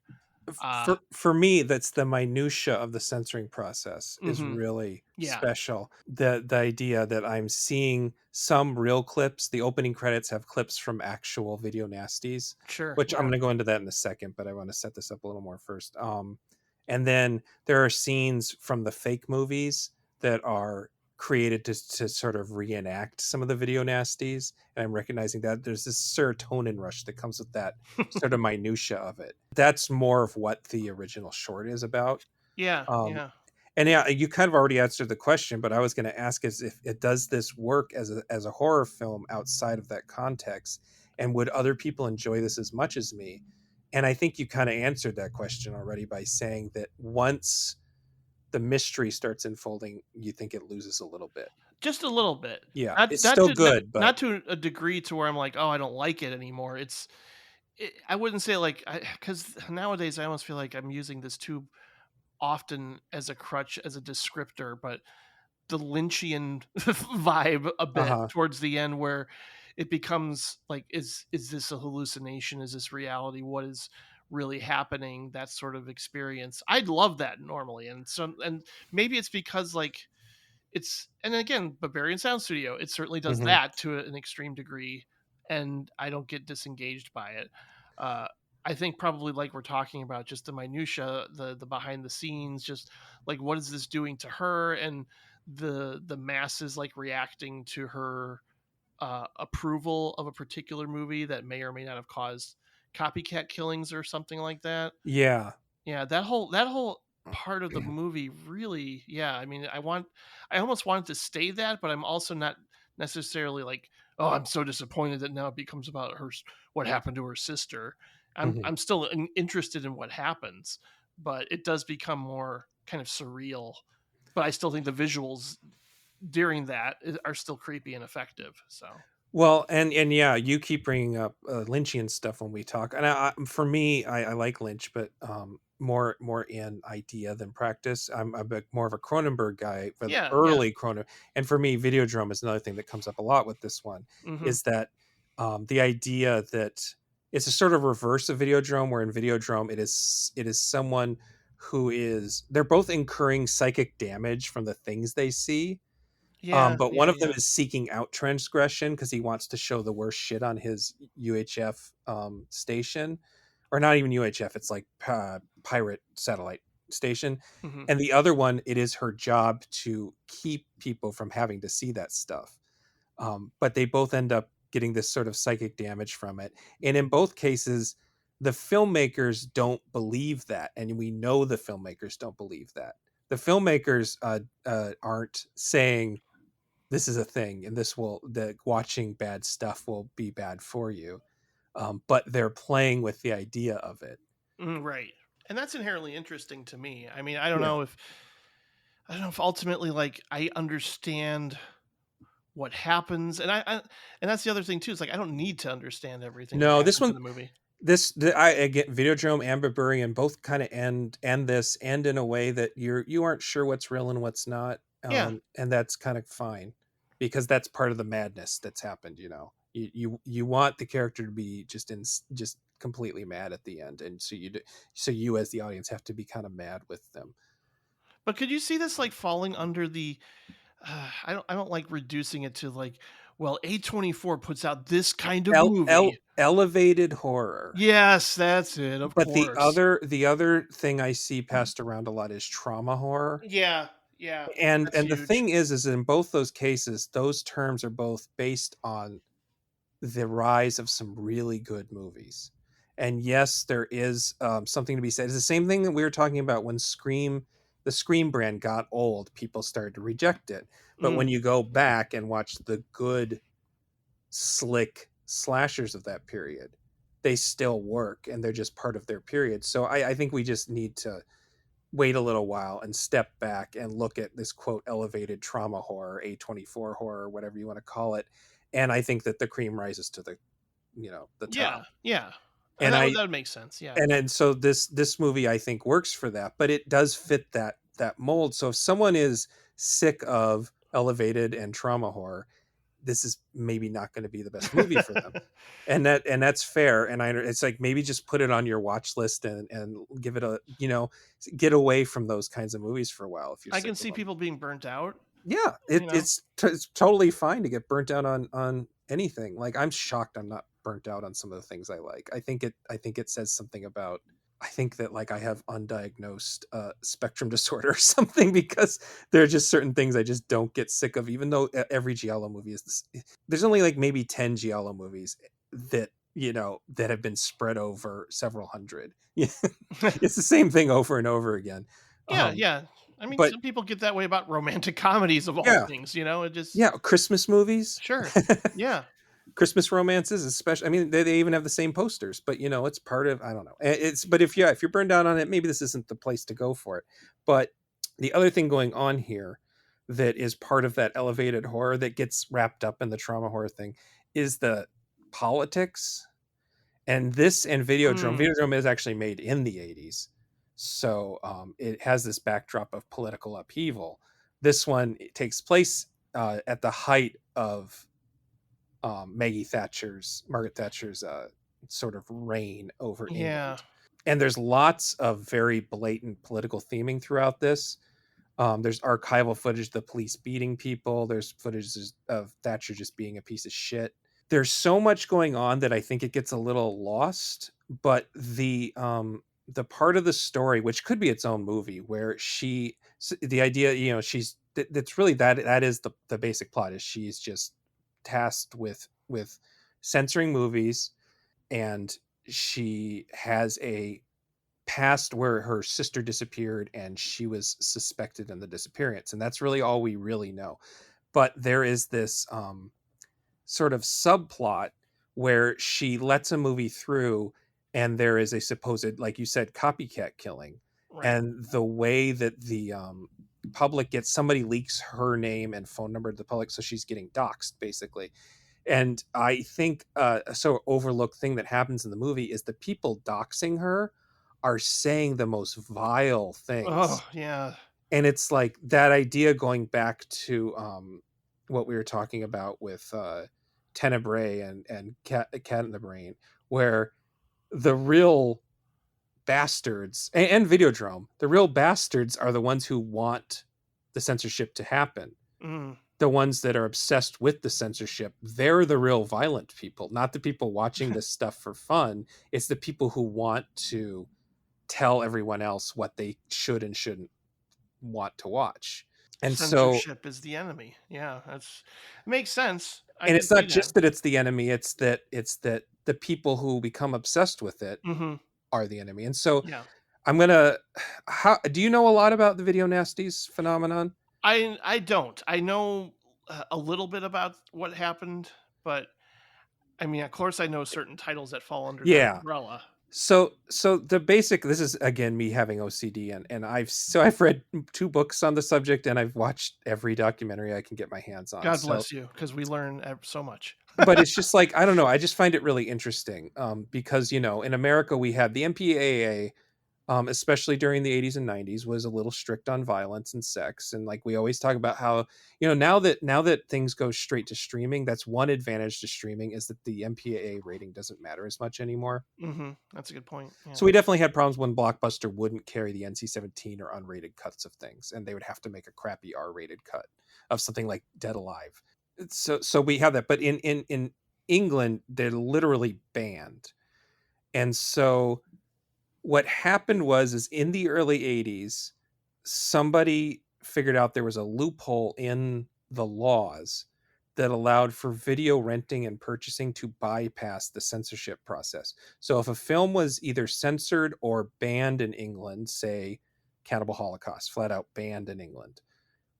For me, that's the minutia of the censoring process is Mm-hmm. really Yeah, special. The idea that I'm seeing some real clips. The opening credits have clips from actual video nasties, sure. which I'm Yeah, going to go into that in a second, but I want to set this up a little more first. And then there are scenes from the fake movies that are created to sort of reenact some of the video nasties, and I'm recognizing that there's this serotonin rush that comes with that sort of minutia of it. That's more of what the original short is about. yeah, um yeah. and yeah, you kind of already answered the question, but I was going to ask is if it does this work as a horror film outside of that context, and would other people enjoy this as much as me? And I think you kind of answered that question already by saying that once the mystery starts unfolding, you think it loses a little bit. Just a little bit. Yeah, Not it's not still to not, good, but not to a degree to where I'm like, oh, I don't like it anymore. I wouldn't say like because nowadays I almost feel like I'm using this too often as a crutch, as a descriptor, but the Lynchian vibe a bit uh-huh. towards the end where it becomes like is this a hallucination, is this reality, what is really happening, that sort of experience. I'd love that normally, and maybe it's because like it's, and again, Barbarian Sound Studio, it certainly does Hmm. that to an extreme degree, and I don't get disengaged by it. Uh, I think probably like we're talking about just the minutia, the behind the scenes, just like what is this doing to her, and the masses like reacting to her approval of a particular movie that may or may not have caused copycat killings or something like that. Yeah. Yeah, that whole part of the movie really, yeah. I mean, I almost wanted to stay that, but I'm also not necessarily like, oh, I'm so disappointed that now it becomes about what happened to her sister. Mhm. I'm still interested in what happens, but it does become more kind of surreal. But I still think the visuals during that are still creepy and effective. So Well, and yeah, you keep bringing up Lynchian stuff when we talk, and for me, I like Lynch, but more in idea than practice. I'm a bit more of a Cronenberg guy for the yeah, yeah, early Cronenberg, and for me, Videodrome is another thing that comes up a lot with this one. hmm Is that the idea that it's a sort of reverse of Videodrome, where in Videodrome it is someone who is they're both incurring psychic damage from the things they see, yeah, but one yeah, of them yeah. is seeking out transgression because he wants to show the worst shit on his UHF station, or not even UHF. It's like pirate satellite station. hmm And the other one, it is her job to keep people from having to see that stuff. But they both end up getting this sort of psychic damage from it. And in both cases, the filmmakers don't believe that. And we know the filmmakers don't believe that. The filmmakers aren't saying, this is a thing and this will that watching bad stuff will be bad for you, but they're playing with the idea of it. Right. And that's inherently interesting to me. I mean, Yeah. I don't know if ultimately like I understand what happens, and and that's the other thing too. Is like I don't need to understand everything that No, this happens in one, the movie. I get Videodrome and Barbarian both kind of end this end in a way that you aren't sure what's real and what's not, Yeah, and that's kind of fine because that's part of the madness that's happened. You want the character to be just completely mad at the end, and so you as the audience have to be kind of mad with them. but could you see this like falling under the? I don't like reducing it to like, well, A24 puts out this kind of movie. Elevated horror. Yes, that's it. Of But course. the other thing I see passed around a lot is trauma horror. Yeah, yeah, And that's the huge. thing is in both those cases, those terms are both based on the rise of some really good movies. And yes, there is something to be said. It's the same thing that we were talking about when the Scream brand got old. People started to reject it. But Mm, when you go back and watch the good slick slashers of that period, they still work and they're just part of their period. So I think we just need to wait a little while and step back and look at this quote elevated trauma horror, A24 horror, whatever you want to call it. And I think that the cream rises to the top. yeah, yeah. And That would make sense. Yeah. then so this movie I think works for that, but it does fit that mold. So if someone is sick of elevated and trauma horror, this is maybe not going to be the best movie for them, and that's fair. And it's like maybe just put it on your watch list and give it get away from those kinds of movies for a while if you're I sick can of see them. people being burnt out. Yeah, You know. it's totally fine to get burnt out on anything. Like I'm shocked I'm not burnt out on some of the things I like. I think it says something about. I think that like I have undiagnosed spectrum disorder or something because there are just certain things I just don't get sick of, even though every Giallo movie is this. There's only like maybe 10 Giallo movies that have been spread over several hundred. It's the same thing over and over again. Yeah, Um, yeah. I mean, but some people get that way about romantic comedies of all yeah, things. You know, it just yeah, Christmas movies. sure. Yeah, Christmas romances, especially. I mean, they even have the same posters, but it's part of. I don't know. But if you're burned out on it, maybe this isn't the place to go for it. But the other thing going on here that is part of that elevated horror that gets wrapped up in the trauma horror thing is the politics. And mm, Videodrome is actually made in the 80s, so it has this backdrop of political upheaval. This one, it takes place at the height of Margaret Thatcher's sort of reign over yeah, England. And there's lots of very blatant political theming throughout this. There's archival footage of the police beating people. There's footage of Thatcher just being a piece of shit. There's so much going on that I think it gets a little lost. But the part of the story, which could be its own movie, where the idea, she's that's really that is the basic plot, is she's just tasked with censoring movies, and she has a past where her sister disappeared and she was suspected in the disappearance, and that's really all we really know. But there is this sort of subplot where she lets a movie through, and there is a supposed, like you said, copycat killing. Right. And the way that the public gets, somebody leaks her name and phone number to the public, so she's getting doxxed basically. And I think a so overlooked thing that happens in the movie is the people doxing her are saying the most vile things. Oh yeah. And it's like that idea, going back to what we were talking about with Tenebrae and Cat in the Brain, where the real bastards, and Videodrome, the real bastards are the ones who want the censorship to happen. Mm. The ones that are obsessed with the censorship, they're the real violent people, not the people watching this stuff for fun. It's the people who want to tell everyone else what they should and shouldn't want to watch. And so, Censorship is the enemy. Yeah, that's makes sense. I and could it's not see that. just that it's the enemy, it's that the people who become obsessed with it Hmm. are the enemy. And so Yeah. I'm gonna, how do you know a lot about the video nasties phenomenon? I don't. I know a little bit about what happened, but I mean, of course, I know certain titles that fall under that Yeah. umbrella. So the basic, this is again me having OCD, and I've read 2 books on the subject, and I've watched every documentary I can get my hands on. God So, bless you, because we learn so much. but it's just like, I don't know, I just find it really interesting, because in America we had the MPAA, especially during the 80s and 90s, was a little strict on violence and sex. And like we always talk about how, now that things go straight to streaming, that's one advantage to streaming, is that the MPAA rating doesn't matter as much anymore. That's a good point. Yeah. So we definitely had problems when Blockbuster wouldn't carry the NC-17 or unrated cuts of things, and they would have to make a crappy R-rated cut of something like Dead Alive. So we have that, but in England they're literally banned. And so what happened was, is in the early 80s, somebody figured out there was a loophole in the laws that allowed for video renting and purchasing to bypass the censorship process. So if a film was either censored or banned in England, say Cannibal Holocaust, flat out banned in England,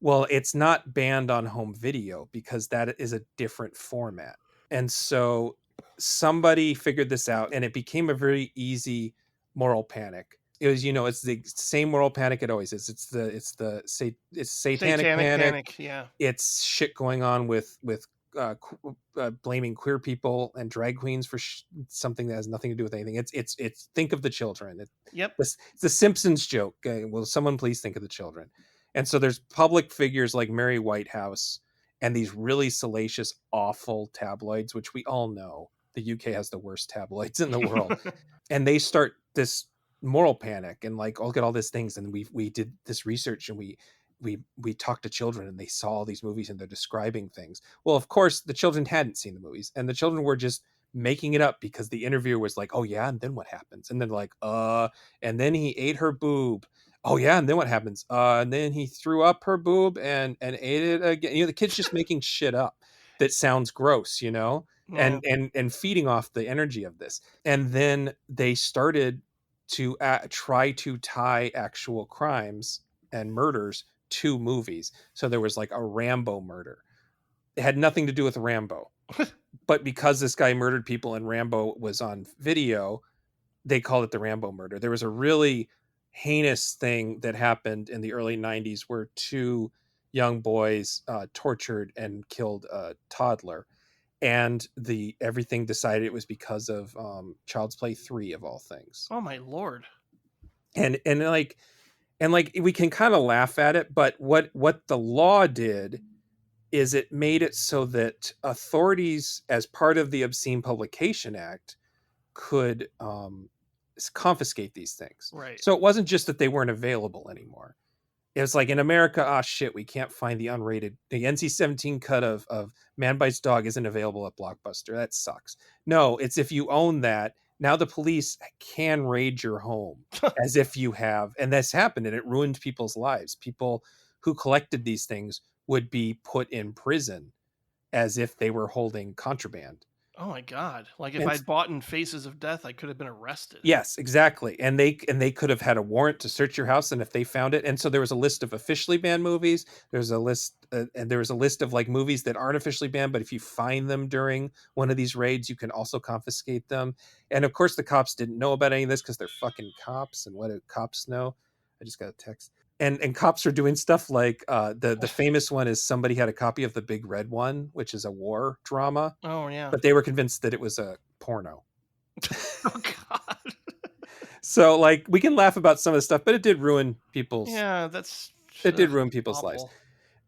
well, it's not banned on home video because that is a different format. And so somebody figured this out, and it became a very easy moral panic. It was, it's the same moral panic it always is. It's satanic Satanic panic. panic. Yeah. It's shit going on with blaming queer people and drag queens for something that has nothing to do with anything. It's think of the children. Yep. It's the Simpsons joke. Will someone please think of the children? And so there's public figures like Mary Whitehouse and these really salacious, awful tabloids, which we all know the UK has the worst tabloids in the world. And they start this moral panic and like, oh, look at all these things. And we did this research, and we talked to children, and they saw all these movies and they're describing things. Well, of course the children hadn't seen the movies, and the children were just making it up because the interviewer was like, oh yeah, and then what happens? And then like, and then he ate her boob. Oh yeah, and then what happens? And then he threw up her boob and ate it again. The kid's just making shit up that sounds gross, Yeah. and feeding off the energy of this. And then they started to try to tie actual crimes and murders to movies. So there was like a Rambo murder. It had nothing to do with Rambo. But because this guy murdered people and Rambo was on video, they called it the Rambo murder. There was a really heinous thing that happened in the early 90s where 2 young boys tortured and killed a toddler, and everything decided it was because of Child's Play 3 of all things. Oh my lord. And like we can kind of laugh at it, but what the law did is it made it so that authorities, as part of the Obscene Publication Act, could confiscate these things. Right. So it wasn't just that they weren't available anymore. It was like, in America, shit, we can't find the NC-17 cut of Man Bites Dog isn't available at Blockbuster. That sucks. No, it's if you own that, now the police can raid your home as if you have, and this happened, and it ruined people's lives. People who collected these things would be put in prison as if they were holding contraband. Oh my god! Like if And I'd bought in Faces of Death, I could have been arrested. yes, exactly. And they could have had a warrant to search your house, and if they found it, and so there was a list of officially banned movies. There's a list, and there was a list of like movies that aren't officially banned, but if you find them during one of these raids, you can also confiscate them. And of course, the cops didn't know about any of this because they're fucking cops. And what do cops know? I just got a text. And cops are doing stuff like the famous one is somebody had a copy of The Big Red One, which is a war drama, Oh yeah. but they were convinced that it was a porno. Oh god. So like we can laugh about some of the stuff, but it did ruin people's Yeah, that's it did ruin people's lives. awful.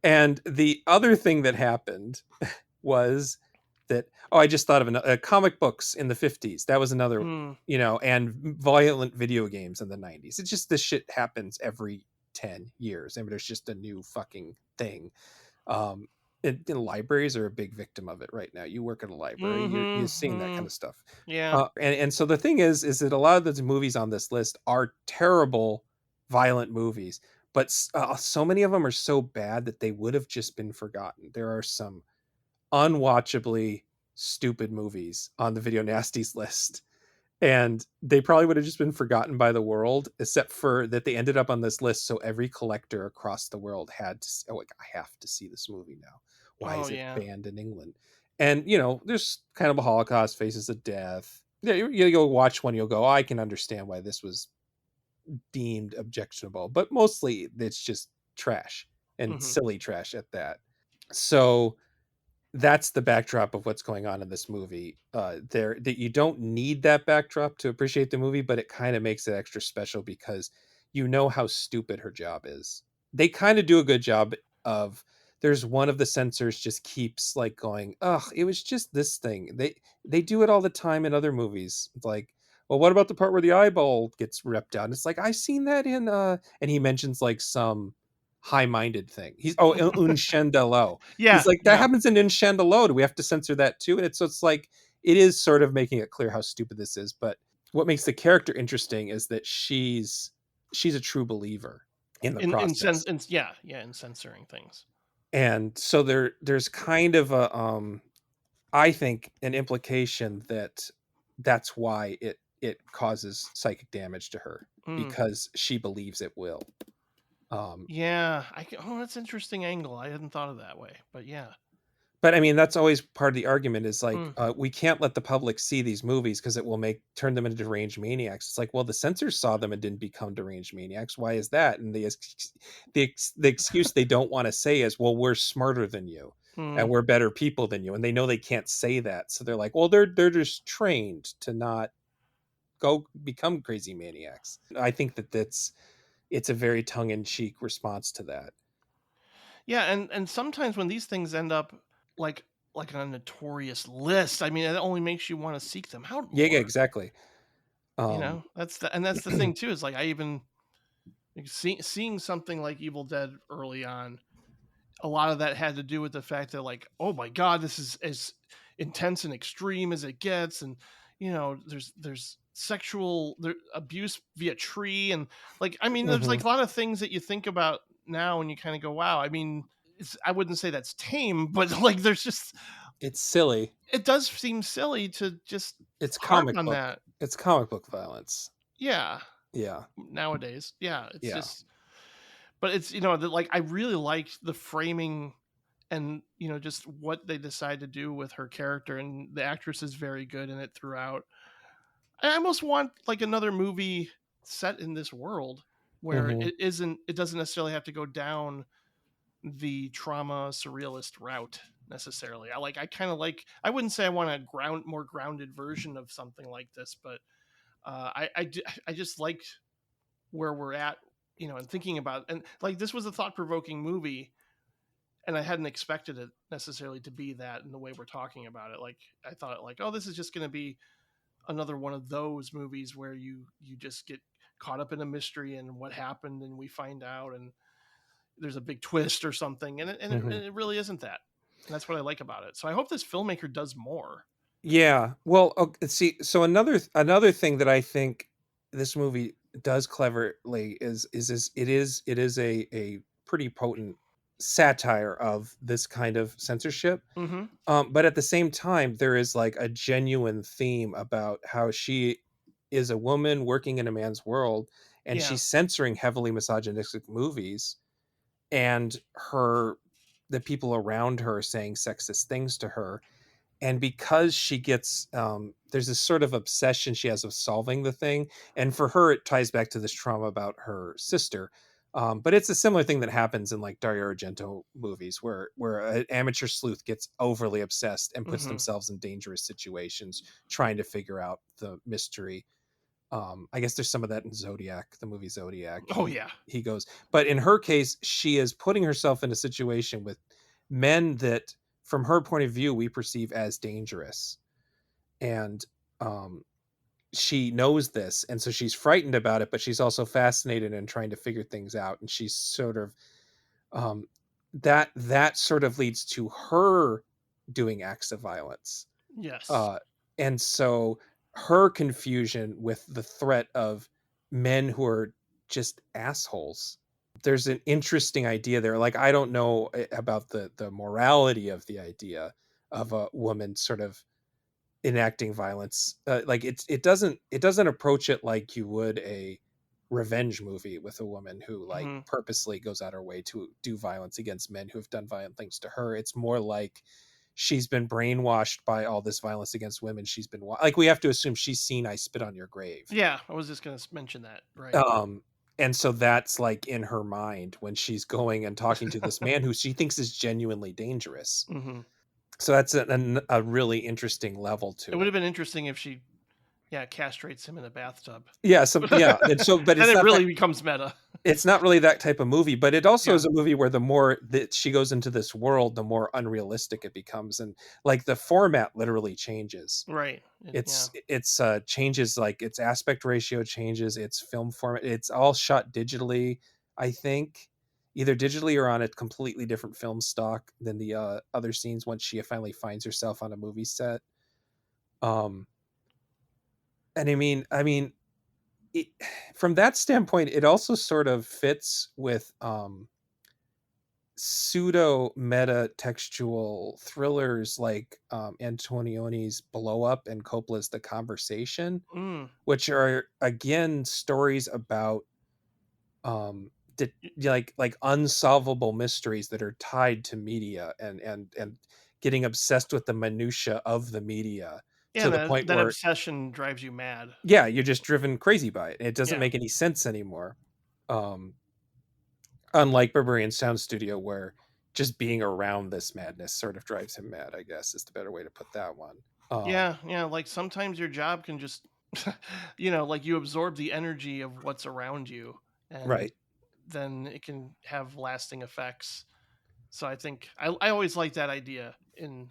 And the other thing that happened was that I just thought of comic books in the 50s. That was another, Mm. And violent video games in the 90s. It's just this shit happens every 10 years. I mean, there's just a new fucking thing. Libraries are a big victim of it right now. You work in a library, you're seeing that kind of stuff. Yeah. And so the thing is that a lot of the movies on this list are terrible, violent movies, but so many of them are so bad that they would have just been forgotten. There are some unwatchably stupid movies on the Video Nasties list, and they probably would have just been forgotten by the world, except for that they ended up on this list. So every collector across the world had to, like, I have to see this movie now. Why is it banned in England? And there's kind of a Holocaust, Faces of Death. Yeah, you go watch one, you'll go, I can understand why this was deemed objectionable, but mostly it's just trash and silly trash at that. So that's the backdrop of what's going on in this movie. That you don't need that backdrop to appreciate the movie, but it kind of makes it extra special because you know how stupid her job is. They kind of do a good job of. There's one of the censors just keeps like going, ugh, it was just this thing. They do it all the time in other movies. It's like, well, what about the part where the eyeball gets ripped out? And it's like, I seen that in and he mentions like some high-minded thing. He's Un Chandelo. Yeah. He's like, that Yeah. happens in Chandelo. Do we have to censor that too? And it's like it is sort of making it clear how stupid this is. But what makes the character interesting is that she's a true believer in the process. In censoring things. And so there's kind of a I think an implication that that's why it causes psychic damage to her because she believes it will. Yeah, that's an interesting angle. I hadn't thought of that way, but yeah. But I mean, that's always part of the argument is like, we can't let the public see these movies because it will turn them into deranged maniacs. It's like, well, the censors saw them and didn't become deranged maniacs. Why is that? And the excuse they don't want to say is, well, we're smarter than you and we're better people than you. And they know they can't say that. So they're like, well, they're just trained to not go become crazy maniacs. I think it's a very tongue-in-cheek response to that. Yeah, and sometimes when these things end up like on a notorious list, I mean, it only makes you want to seek them out more. Yeah, exactly. That's the thing too. Is like I even seeing something like Evil Dead early on. A lot of that had to do with the fact that, like, oh my god, this is as intense and extreme as it gets, and there's sexual abuse via tree, and like, I mean, there's like a lot of things that you think about now and you kind of go, wow. I mean, I wouldn't say that's tame, but like there's just, it's silly. It does seem silly to just it's harp comic on book. that. It's comic book violence. Yeah. Yeah. Nowadays. Yeah. It's Yeah. just, but it's, like I really liked the framing and, just what they decide to do with her character, and the actress is very good in it throughout. I almost want like another movie set in this world where it doesn't necessarily have to go down the trauma surrealist route necessarily. I wouldn't say I want a more grounded version of something like this, but I just liked where we're at, and thinking about, and like, this was a thought-provoking movie, and I hadn't expected it necessarily to be that in the way we're talking about it. Like, I thought, like, oh, this is just going to be another one of those movies where you just get caught up in a mystery and what happened, and we find out, and there's a big twist or something, and it really isn't that. And that's what I like about it. So I hope this filmmaker does more. Yeah. Well, see, so another thing that I think this movie does cleverly is it is a pretty potent satire of this kind of censorship. Mm-hmm. But at the same time, there is like a genuine theme about how she is a woman working in a man's world, and Yeah. she's censoring heavily misogynistic movies, and the people around her saying sexist things to her. And because she gets there's this sort of obsession she has of solving the thing, and for her it ties back to this trauma about her sister. But it's a similar thing that happens in like Dario Argento movies, where an amateur sleuth gets overly obsessed and puts Mm-hmm. themselves in dangerous situations trying to figure out the mystery. I guess there's some of that in Zodiac, the movie Zodiac. Oh he yeah. he goes, but in her case she is putting herself in a situation with men that from her point of view we perceive as dangerous. And um she knows this, and so she's frightened about it, but she's also fascinated in trying to figure things out. And she's sort of um that sort of leads to her doing acts of violence. Yes. uh and so her confusion with the threat of men who are just assholes, there's an interesting idea there. Like, I don't know about the morality of the idea of a woman sort of enacting violence. Like, it doesn't approach it like you would a revenge movie with a woman who like Mm-hmm. purposely goes out her way to do violence against men who have done violent things to her. It's more like she's been brainwashed by all this violence against women. She's been like, we have to assume she's seen I Spit on Your Grave. Yeah, I was just gonna mention that. Right. um and so that's like in her mind when she's going and talking to this man who she thinks is genuinely dangerous. Mm-hmm. So that's a really interesting level It to would it. have been interesting if she, yeah, castrates him in the bathtub. Yeah, yeah. And so, but Then it really becomes meta. it's not really that type of movie, but it also Yeah. is a movie where the more that she goes into this world, the more unrealistic it becomes. And like the format literally changes. Right. Yeah. It's changes, like its aspect ratio changes, its film format. It's all shot digitally, I think, either digitally or on a completely different film stock than the other scenes once she finally finds herself on a movie set. Um, and I mean, it, from that standpoint, it also sort of fits with pseudo meta textual thrillers like Antonioni's Blow Up and Coppola's The Conversation, Mm. which are again stories about the, like unsolvable mysteries that are tied to media, and getting obsessed with the minutia of the media Yeah, to and the point that where, obsession drives you mad. yeah, you're just driven crazy by it. It doesn't Yeah. make any sense anymore. Um, unlike Berberian Sound Studio, where just being around this madness sort of drives him mad, I guess is the better way to put that one. Yeah, yeah, like sometimes your job can just like you absorb the energy of what's around you, and Right. then it can have lasting effects. So I think I always like that idea in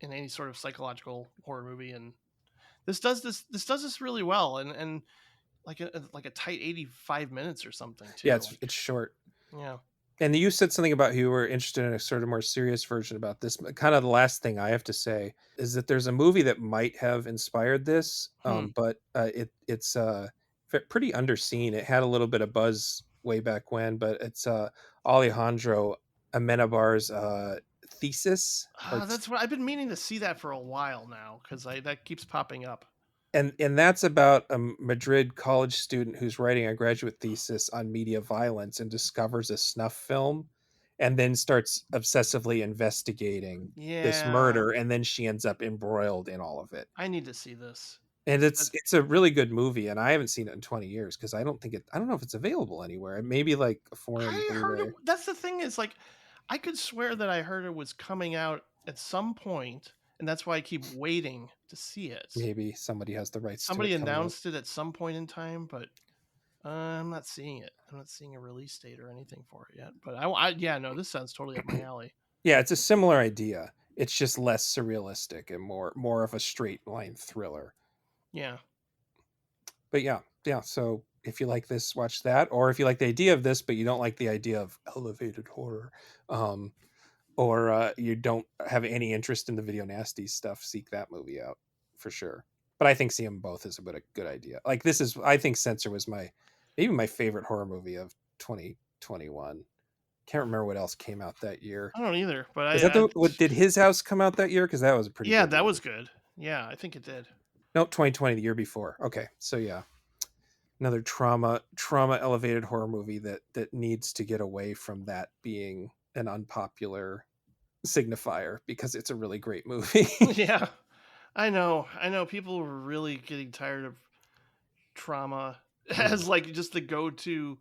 any sort of psychological horror movie, and this does this really well, and like a tight 85 minutes or something Yeah, too. it's short. Yeah. And you said something about you were interested in a sort of more serious version about this. Kind of the last thing I have to say is that there's a movie that might have inspired this, Hmm. but it's pretty underseen. It had a little bit of buzz way back when, but it's Alejandro Amenabar's thesis, That's what I've been meaning to see that for a while now because I that keeps popping up. and that's about a Madrid college student who's writing a graduate thesis on media violence and discovers a snuff film, and then starts obsessively investigating this Yeah, murder, and then she ends up embroiled in all of it. I need to see this. And That, it's a really good movie, and I haven't seen it in 20 years because I don't know if it's available anywhere. It may be like a foreign I heard it. Blu-ray. That's the thing is like, I could swear that I heard it was coming out at some point, and that's why I keep waiting to see it. Maybe somebody has the rights to Somebody it coming out. announced it at some point in time, but I'm not seeing it. I'm not seeing a release date or anything for it yet. But yeah, no, this sounds totally up my alley. Yeah, it's a similar idea. It's just less surrealistic and more of a straight line thriller. Yeah. But yeah. So if you like this, watch that. Or if you like the idea of this, but you don't like the idea of elevated horror, um, or you don't have any interest in the Video Nasties stuff, seek that movie out for sure. But I think seeing them both is a good idea. Like, I think Censor was maybe my favorite horror movie of 2021. Can't remember what else came out that year. I don't either, but Is that did His House come out that year? Because that was a pretty yeah, good that movie. was good. Yeah, I think it did. Nope, 2020, the year before. Okay, so yeah, another trauma elevated horror movie that needs to get away from that being an unpopular signifier because it's a really great movie. Yeah, I know. People were really getting tired of trauma Yeah. as like just the go-to,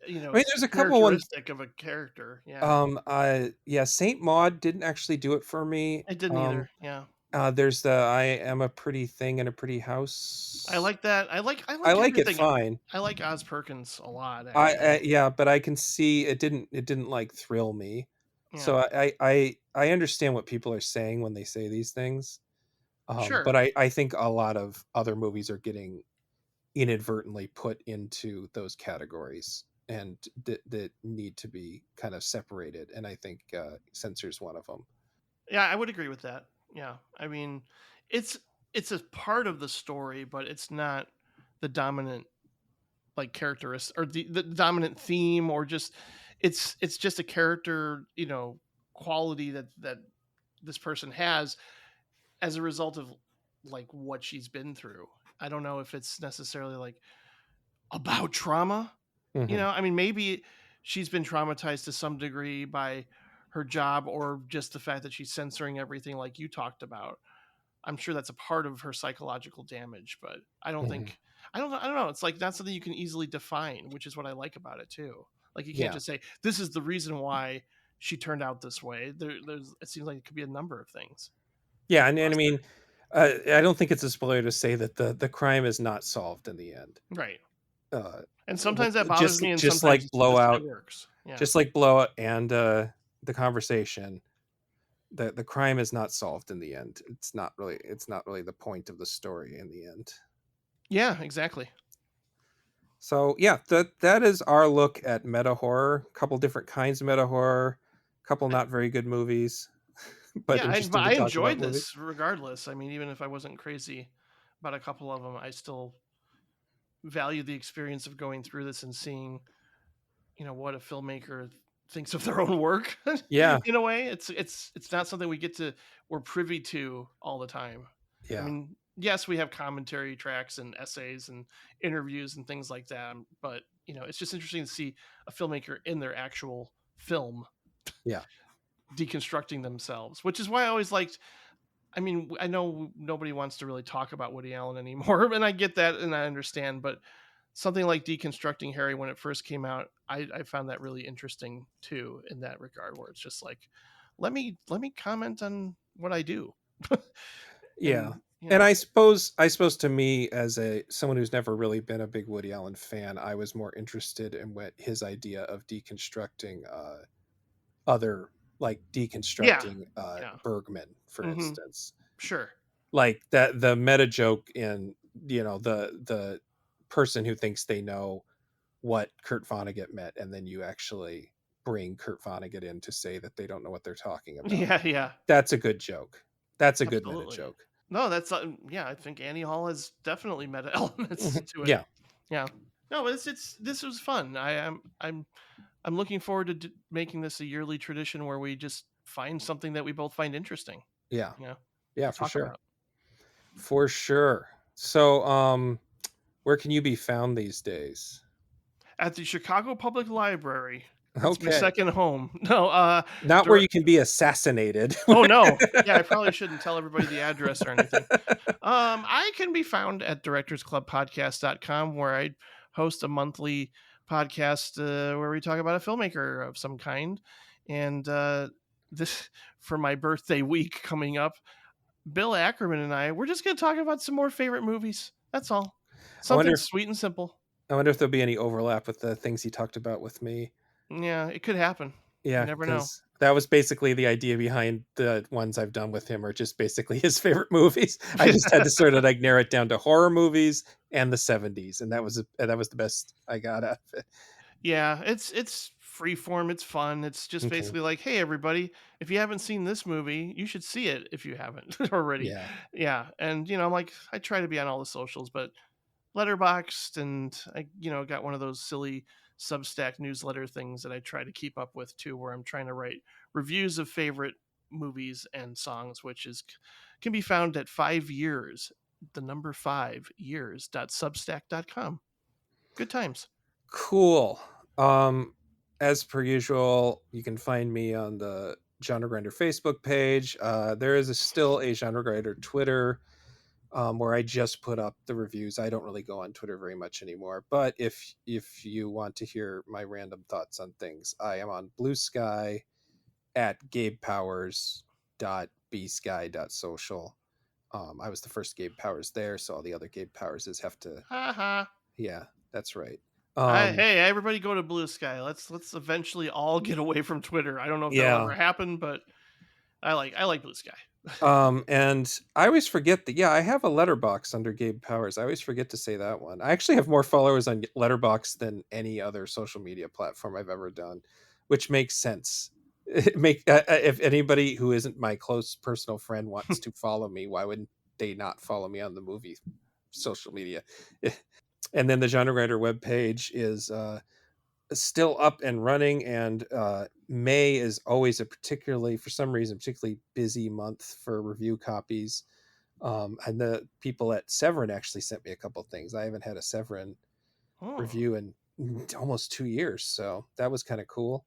I mean, there's a couple ones. characteristic of a character. Yeah, Yeah, Saint Maud didn't actually do it for me. it didn't either. Yeah, There's the I Am a Pretty Thing in a Pretty I House. like that. I I like like it everything. fine. I like Oz Perkins a lot, I actually. yeah, but I can see it didn't like thrill me. Yeah, So I understand what people are saying when they say these things. But sure. I think a lot of other movies are getting inadvertently put into those categories and that need to be kind of separated. And I think Censor's one of them. Yeah, I would agree with that. Yeah, I mean, it's it's a part of the story, but it's not the dominant like characteristic or the dominant theme, or just it's just a character, quality that this person has as a result of like what she's been through. I don't know if it's necessarily like about trauma. Hmm. I mean, maybe she's been traumatized to some degree by her job, or just the fact that she's censoring everything like you talked about. I'm sure that's a part of her psychological damage, but I don't Hmm. think I don't know. It's like not something you can easily define, which is what I like about it too. Like you can't Yeah. just say this is the reason why she turned out this way. There's it seems like it could be a number of things. Yeah. And I Possibly. mean, I don't think it's a spoiler to say that the crime is not solved in the end. Right. Uh, And sometimes that bothers just me, and just sometimes like it Blowout, works. Yeah. just like Blowout and The Conversation, the crime is not solved in the end. It's not really the point of the story in the end. Yeah, exactly. So yeah, that is our look at meta horror. A couple different kinds of meta horror, a couple not very good movies, but Yeah, interesting to I talk about enjoyed movies. this regardless. I mean, even if I wasn't crazy about a couple of them, I still value the experience of going through this and seeing, what a filmmaker thinks of their own work. Yeah, In a way, it's not something we're privy to all the time. I yeah, mean, yes, we have commentary tracks and essays and interviews and things like that, but it's just interesting to see a filmmaker in their actual film yeah, deconstructing themselves, which is why I always liked. I mean, I know nobody wants to really talk about Woody Allen anymore, and I get that and I understand, but something like Deconstructing Harry when it first came out, I found that really interesting too, in that regard, where it's just like, let me comment on what I do. yeah. And And I suppose to me, as a someone who's never really been a big Woody Allen fan, I was more interested in what his idea of deconstructing other, like yeah, deconstructing yeah, Bergman, for hmm, instance. sure, Like that, the meta joke in, the person who thinks they know what Kurt Vonnegut meant, and then you actually bring Kurt Vonnegut in to say that they don't know what they're talking about. yeah, yeah, That's a good joke. That's a good meta absolutely. joke. No, that's yeah. I think Annie Hall has definitely meta elements Mhm. to it. Yeah, Yeah, no, but it's this was fun. I'm looking forward to making this a yearly tradition where we just find something that we both find interesting, yeah, you know, yeah, to for talk sure, about. for sure. So, where can you be found these days? At the Chicago Public Library, it's my Okay, second home. No, not where dir- you can be assassinated. oh no, yeah, I probably shouldn't tell everybody the address or anything. I can be found at directorsclubpodcast.com, where I host a monthly podcast where we talk about a filmmaker of some kind. And this, for my birthday week coming up, Bill Ackerman and we're just going to talk about some more favorite movies. That's all. I wonder Something if sweet and simple. I wonder if there'll be any overlap with the things he talked about with me. Yeah, it could happen. You Yeah, never know. because that was basically the idea behind the ones I've done with him, are just basically his favorite movies. I just had to sort of like narrow it down to horror movies and the '70s, and that was the best I got out of it. Yeah, it's freeform. It's fun. It's just Okay. basically like, hey, everybody, if you haven't seen this movie, you should see it if you haven't already. Yeah. Yeah, and I'm like, I try to be on all the socials, but Letterboxd, and I got one of those silly Substack newsletter things that I try to keep up with too, where I'm trying to write reviews of favorite movies and songs, which can be found at 5years, the number 5years.substack.com. Good times. Cool. As per usual, you can find me on the Genre Grinder Facebook page. There is still a Genre Grinder Twitter, where I just put up the reviews. I don't really go on Twitter very much anymore. But if you want to hear my random thoughts on things, I am on Blue Sky at gabepowers.bsky.social. I was the first Gabe Powers there, so all the other Gabe Powerses have to. Yeah, that's right. Hey, everybody go to Blue Sky. Let's eventually all get away from Twitter. I don't know if that'll ever happen, but I like Blue Sky. And I always forget that. Yeah, I have a letterbox under Gabe Powers. I always forget to say that one. I actually have more followers on Letterbox than any other social media platform I've ever done, which makes sense. If anybody who isn't my close personal friend wants to follow me, why wouldn't they not follow me on the movie social media? And then the Genre Writer webpage is still up and running, and May is always for some reason, particularly busy month for review copies. And the people at Severin actually sent me a couple things. I haven't had a Severin review in almost 2 years, so that was kind of cool.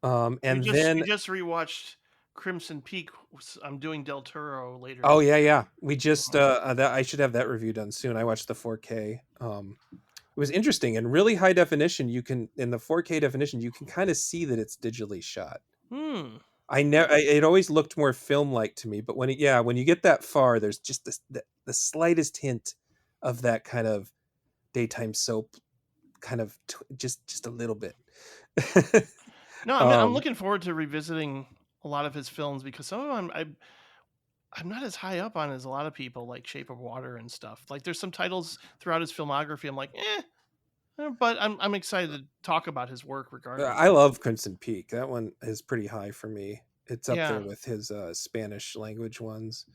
And we then just rewatched Crimson Peak. I'm doing Del Toro later. Oh yeah. We just I should have that review done soon. I watched the 4K. It was interesting and really high definition. In the 4K definition, you can kind of see that it's digitally shot. It always looked more film-like to me, but when you get that far, there's just the slightest hint of that kind of daytime soap, kind of just a little bit. No, I'm looking forward to revisiting a lot of his films, because some of them I'm not as high up on as a lot of people, like Shape of Water and stuff. Like, there's some titles throughout his filmography I'm like, but I'm excited to talk about his work regardless. I love Crimson Peak. That one is pretty high for me. It's up there with his Spanish language ones.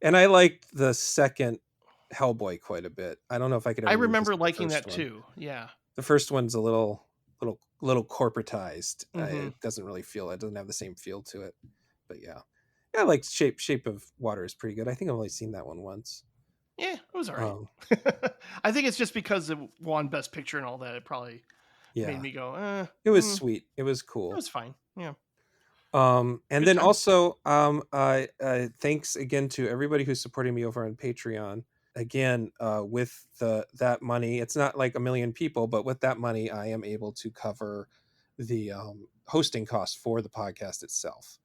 And I liked the second Hellboy quite a bit. I don't know if I could ever remember liking that too. Yeah. The first one's a little corporatized. It doesn't really it doesn't have the same feel to it. But yeah. I like Shape of Water is pretty good. I think I've only seen that one once. Yeah, it was all right. I think it's just because it won Best Picture and all that. It probably made me go, It was sweet. It was cool. It was fine. Yeah. And good then time. Also, thanks again to everybody who's supporting me over on Patreon. Again, with that money, it's not like a million people, but with that money, I am able to cover the hosting costs for the podcast itself.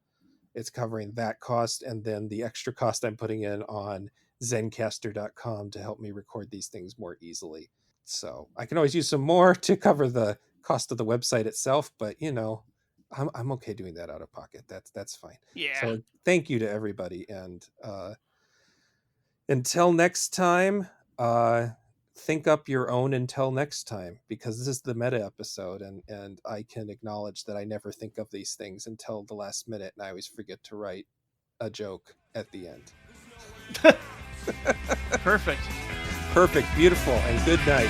It's covering that cost, and then the extra cost I'm putting in on Zencaster.com to help me record these things more easily. So I can always use some more to cover the cost of the website itself, but I'm okay doing that out of pocket. That's fine. Yeah. So thank you to everybody, and until next time, think up your own until next time, because this is the meta episode, and I can acknowledge that I never think of these things until the last minute, and I always forget to write a joke at the end. Perfect. Beautiful, and good night.